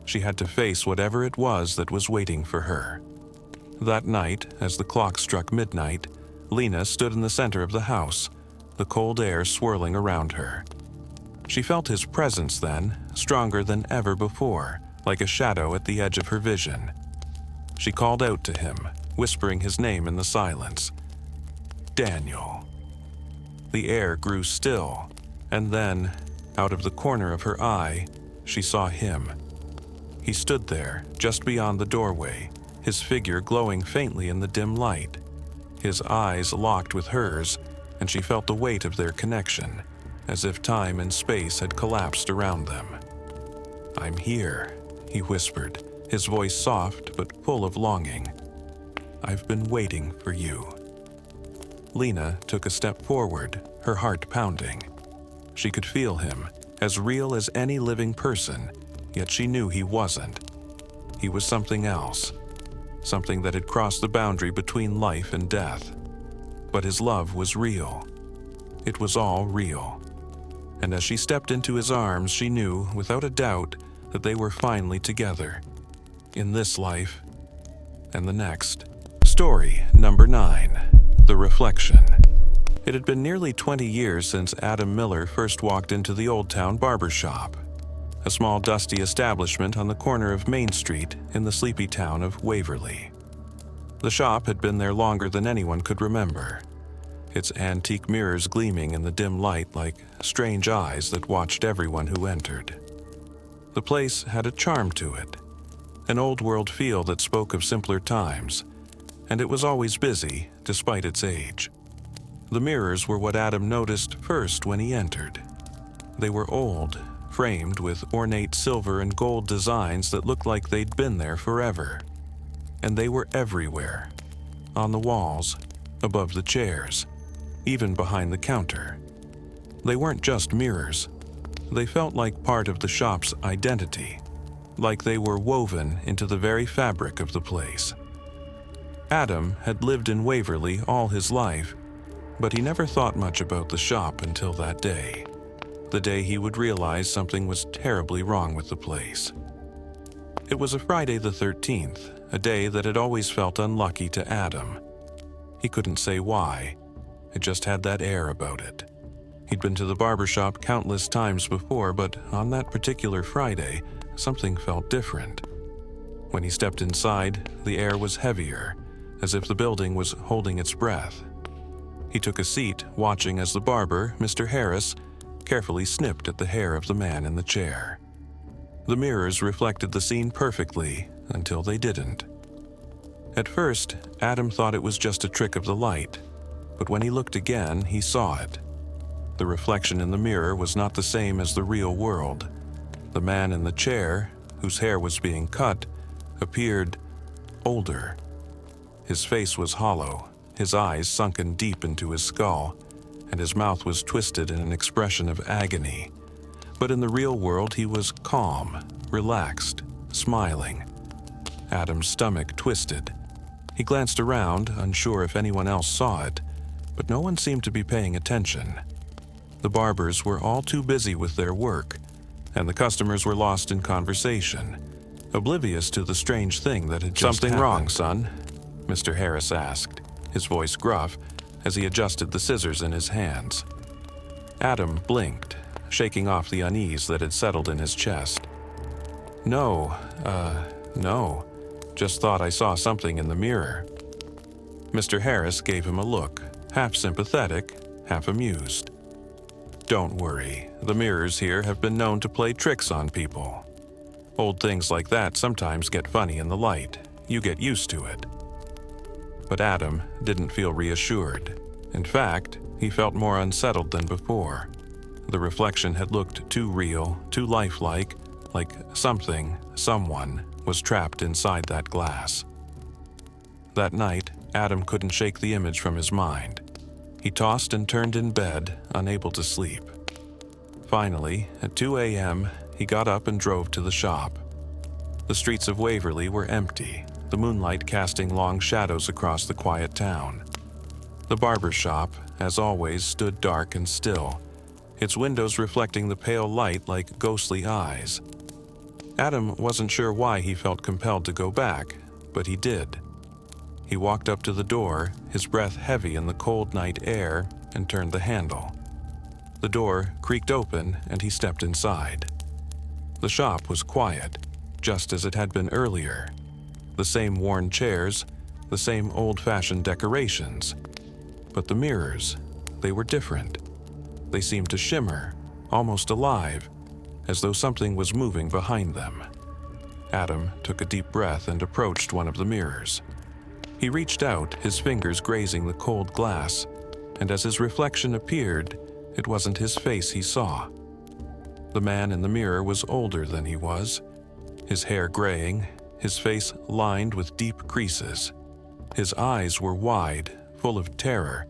She had to face whatever it was that was waiting for her. That night, as the clock struck midnight, Lena stood in the center of the house, the cold air swirling around her. She felt his presence then, stronger than ever before, like a shadow at the edge of her vision. She called out to him, whispering his name in the silence. Daniel. The air grew still, and then, out of the corner of her eye, she saw him. He stood there, just beyond the doorway, his figure glowing faintly in the dim light. His eyes locked with hers, and she felt the weight of their connection, as if time and space had collapsed around them. I'm here, he whispered, his voice soft but full of longing. I've been waiting for you. Lena took a step forward, her heart pounding. She could feel him, as real as any living person, yet she knew he wasn't. He was something else, something that had crossed the boundary between life and death. But his love was real. It was all real. And as she stepped into his arms, she knew, without a doubt, that they were finally together. In this life and the next. Story number 9. The Reflection. It had been nearly 20 years since Adam Miller first walked into the Old Town Barber Shop, a small dusty establishment on the corner of Main Street in the sleepy town of Waverly. The shop had been there longer than anyone could remember, its antique mirrors gleaming in the dim light like strange eyes that watched everyone who entered. The place had a charm to it, an old-world feel that spoke of simpler times, and it was always busy despite its age. The mirrors were what Adam noticed first when he entered. They were old, framed with ornate silver and gold designs that looked like they'd been there forever. And they were everywhere, on the walls, above the chairs, even behind the counter. They weren't just mirrors. They felt like part of the shop's identity, like they were woven into the very fabric of the place. Adam had lived in Waverly all his life, but he never thought much about the shop until that day, the day he would realize something was terribly wrong with the place. It was a Friday the 13th, a day that had always felt unlucky to Adam. He couldn't say why. It just had that air about it. He'd been to the barbershop countless times before, but on that particular Friday, something felt different. When he stepped inside, the air was heavier, as if the building was holding its breath. He took a seat, watching as the barber, Mr. Harris, carefully snipped at the hair of the man in the chair. The mirrors reflected the scene perfectly until they didn't. At first, Adam thought it was just a trick of the light, but when he looked again, he saw it. The reflection in the mirror was not the same as the real world. The man in the chair, whose hair was being cut, appeared older. His face was hollow, his eyes sunken deep into his skull, and his mouth was twisted in an expression of agony. But in the real world, he was calm, relaxed, smiling. Adam's stomach twisted. He glanced around, unsure if anyone else saw it, but no one seemed to be paying attention. The barbers were all too busy with their work, and the customers were lost in conversation, oblivious to the strange thing that had just happened. "Something wrong, son?" Mr. Harris asked, his voice gruff, as he adjusted the scissors in his hands. Adam blinked, shaking off the unease that had settled in his chest. No, Just thought I saw something in the mirror." Mr. Harris gave him a look, half sympathetic, half amused. "Don't worry, the mirrors here have been known to play tricks on people. Old things like that sometimes get funny in the light. You get used to it." But Adam didn't feel reassured. In fact, he felt more unsettled than before. The reflection had looked too real, too lifelike, like someone was trapped inside that glass. That night, Adam couldn't shake the image from his mind. He tossed and turned in bed, unable to sleep. Finally, at 2 a.m., he got up and drove to the shop. The streets of Waverly were empty, the moonlight casting long shadows across the quiet town. The barber shop, as always, stood dark and still, its windows reflecting the pale light like ghostly eyes. Adam wasn't sure why he felt compelled to go back, but he did. He walked up to the door, his breath heavy in the cold night air, and turned the handle. The door creaked open, and he stepped inside. The shop was quiet, just as it had been earlier. The same worn chairs, the same old-fashioned decorations. But the mirrors, they were different. They seemed to shimmer, almost alive, as though something was moving behind them. Adam took a deep breath and approached one of the mirrors. He reached out, his fingers grazing the cold glass, and as his reflection appeared, it wasn't his face he saw. The man in the mirror was older than he was, his hair graying, his face lined with deep creases. His eyes were wide, full of terror,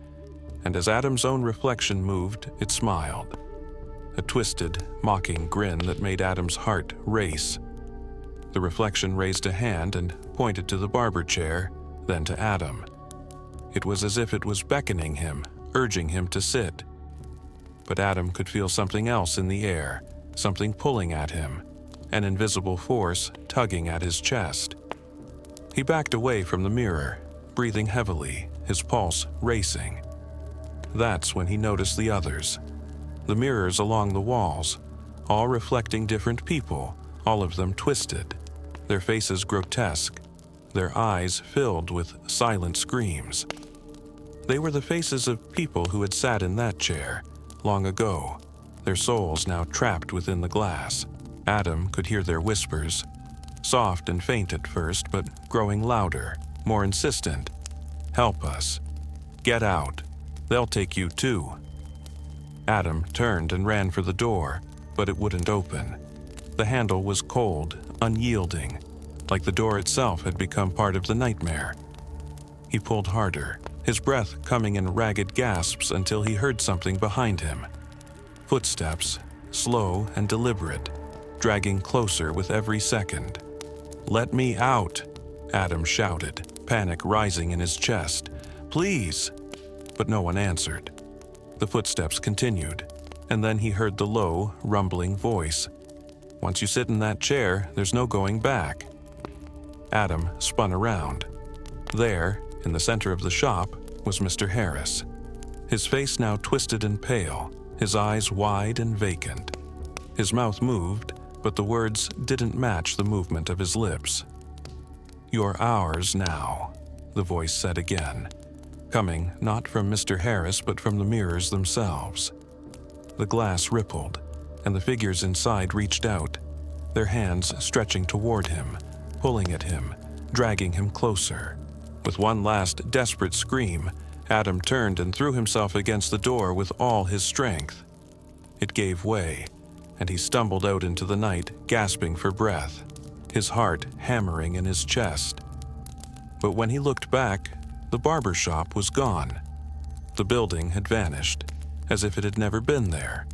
and as Adam's own reflection moved, it smiled. A twisted, mocking grin that made Adam's heart race. The reflection raised a hand and pointed to the barber chair, then to Adam. It was as if it was beckoning him, urging him to sit. But Adam could feel something else in the air, something pulling at him, an invisible force tugging at his chest. He backed away from the mirror, breathing heavily, his pulse racing. That's when he noticed the others. The mirrors along the walls, all reflecting different people, all of them twisted, their faces grotesque, their eyes filled with silent screams. They were the faces of people who had sat in that chair long ago, their souls now trapped within the glass. Adam could hear their whispers, soft and faint at first, but growing louder, more insistent. "Help us. Get out. They'll take you too." Adam turned and ran for the door, but it wouldn't open. The handle was cold, unyielding, like the door itself had become part of the nightmare. He pulled harder, his breath coming in ragged gasps until he heard something behind him. Footsteps, slow and deliberate, dragging closer with every second. "Let me out," Adam shouted, panic rising in his chest. "Please!" But no one answered. The footsteps continued, and then he heard the low, rumbling voice. "Once you sit in that chair, there's no going back." Adam spun around. There, in the center of the shop, was Mr. Harris. His face now twisted and pale, his eyes wide and vacant. His mouth moved, but the words didn't match the movement of his lips. "You're ours now," the voice said again, coming not from Mr. Harris but from the mirrors themselves. The glass rippled, and the figures inside reached out, their hands stretching toward him, pulling at him, dragging him closer. With one last desperate scream, Adam turned and threw himself against the door with all his strength. It gave way, and he stumbled out into the night, gasping for breath, his heart hammering in his chest. But when he looked back, the barber shop was gone. The building had vanished, as if it had never been there.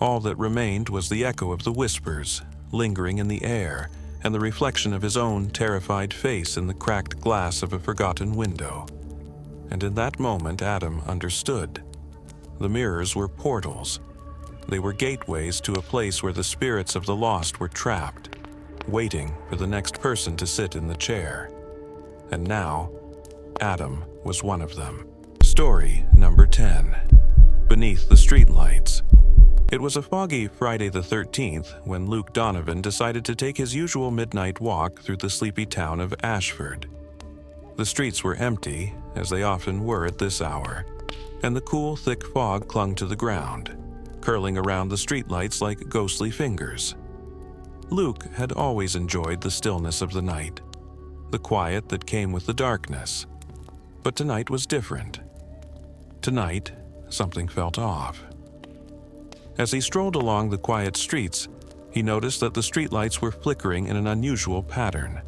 All that remained was the echo of the whispers, lingering in the air, and the reflection of his own terrified face in the cracked glass of a forgotten window. And in that moment, Adam understood. The mirrors were portals. They were gateways to a place where the spirits of the lost were trapped, waiting for the next person to sit in the chair. And now, Adam was one of them. Story number 10. Beneath the Streetlights. It was a foggy Friday the 13th when Luke Donovan decided to take his usual midnight walk through the sleepy town of Ashford. The streets were empty, as they often were at this hour, and the cool, thick fog clung to the ground, curling around the streetlights like ghostly fingers. Luke had always enjoyed the stillness of the night, the quiet that came with the darkness. But tonight was different. Tonight, something felt off. As he strolled along the quiet streets, he noticed that the streetlights were flickering in an unusual pattern.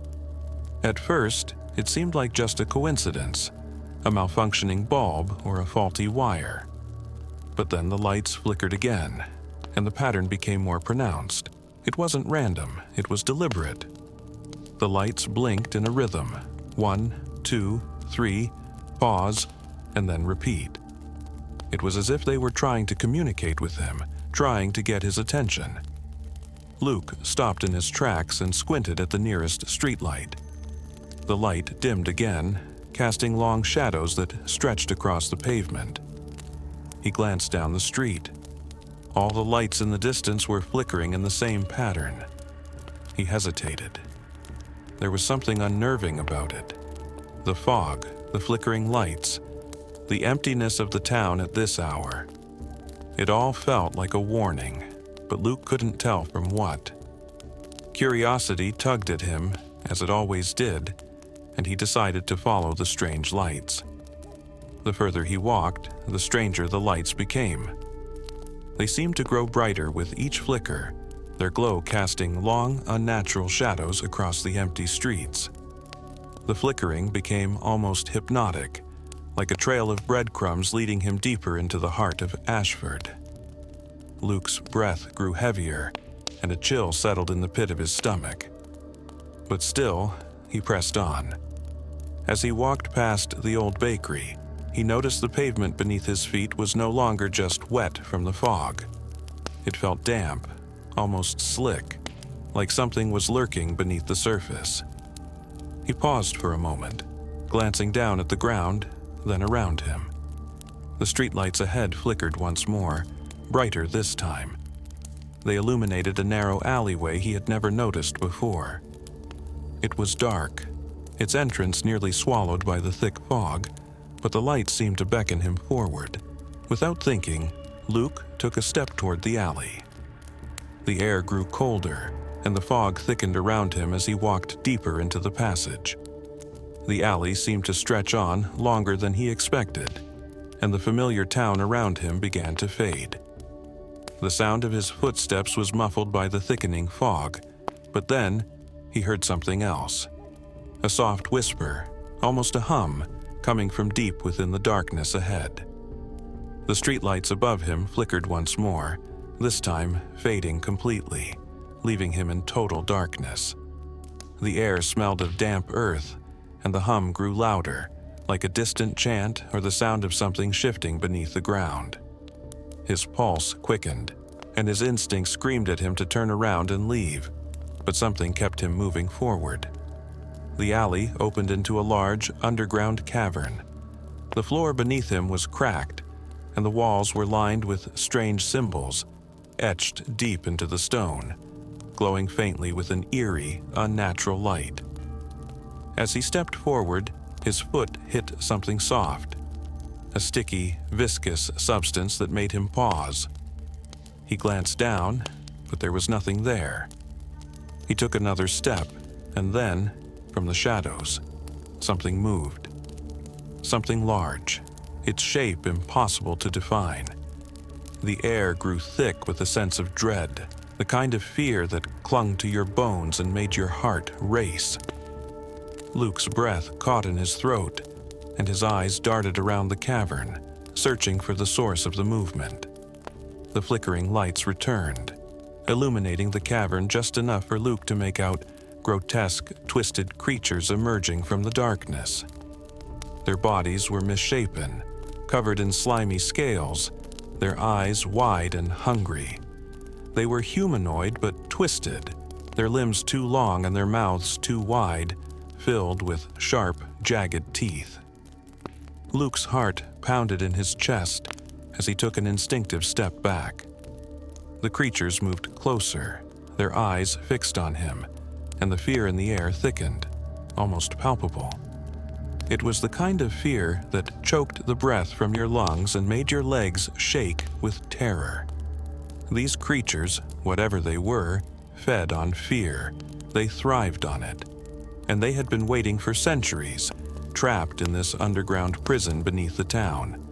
At first, it seemed like just a coincidence, a malfunctioning bulb or a faulty wire. But then the lights flickered again, and the pattern became more pronounced. It wasn't random, it was deliberate. The lights blinked in a rhythm. 1, 2, 3, pause, and then repeat. It was as if they were trying to communicate with him, trying to get his attention. Luke stopped in his tracks and squinted at the nearest streetlight. The light dimmed again, casting long shadows that stretched across the pavement. He glanced down the street. All the lights in the distance were flickering in the same pattern. He hesitated. There was something unnerving about it. The fog, the flickering lights, the emptiness of the town at this hour. It all felt like a warning, but Luke couldn't tell from what. Curiosity tugged at him, as it always did, and he decided to follow the strange lights. The further he walked, the stranger the lights became. They seemed to grow brighter with each flicker, their glow casting long, unnatural shadows across the empty streets. The flickering became almost hypnotic, like a trail of breadcrumbs leading him deeper into the heart of Ashford. Luke's breath grew heavier, and a chill settled in the pit of his stomach. But still, he pressed on. As he walked past the old bakery, he noticed the pavement beneath his feet was no longer just wet from the fog. It felt damp, almost slick, like something was lurking beneath the surface. He paused for a moment, glancing down at the ground, then around him. The streetlights ahead flickered once more, brighter this time. They illuminated a narrow alleyway he had never noticed before. It was dark, its entrance nearly swallowed by the thick fog, but the light seemed to beckon him forward. Without thinking, Luke took a step toward the alley. The air grew colder, and the fog thickened around him as he walked deeper into the passage. The alley seemed to stretch on longer than he expected, and the familiar town around him began to fade. The sound of his footsteps was muffled by the thickening fog, but then he heard something else. A soft whisper, almost a hum, coming from deep within the darkness ahead. The streetlights above him flickered once more, this time fading completely, leaving him in total darkness. The air smelled of damp earth, and the hum grew louder, like a distant chant or the sound of something shifting beneath the ground. His pulse quickened, and his instinct screamed at him to turn around and leave, but something kept him moving forward. The alley opened into a large, underground cavern. The floor beneath him was cracked, and the walls were lined with strange symbols, etched deep into the stone, glowing faintly with an eerie, unnatural light. As he stepped forward, his foot hit something soft, a sticky, viscous substance that made him pause. He glanced down, but there was nothing there. He took another step, and then, from the shadows, something moved. Something large, its shape impossible to define. The air grew thick with a sense of dread, the kind of fear that clung to your bones and made your heart race. Luke's breath caught in his throat, and his eyes darted around the cavern, searching for the source of the movement. The flickering lights returned, illuminating the cavern just enough for Luke to make out grotesque, twisted creatures emerging from the darkness. Their bodies were misshapen, covered in slimy scales, their eyes wide and hungry. They were humanoid but twisted, their limbs too long and their mouths too wide, filled with sharp, jagged teeth. Luke's heart pounded in his chest as he took an instinctive step back. The creatures moved closer, their eyes fixed on him, and the fear in the air thickened, almost palpable. It was the kind of fear that choked the breath from your lungs and made your legs shake with terror. These creatures, whatever they were, fed on fear. They thrived on it. And they had been waiting for centuries, trapped in this underground prison beneath the town.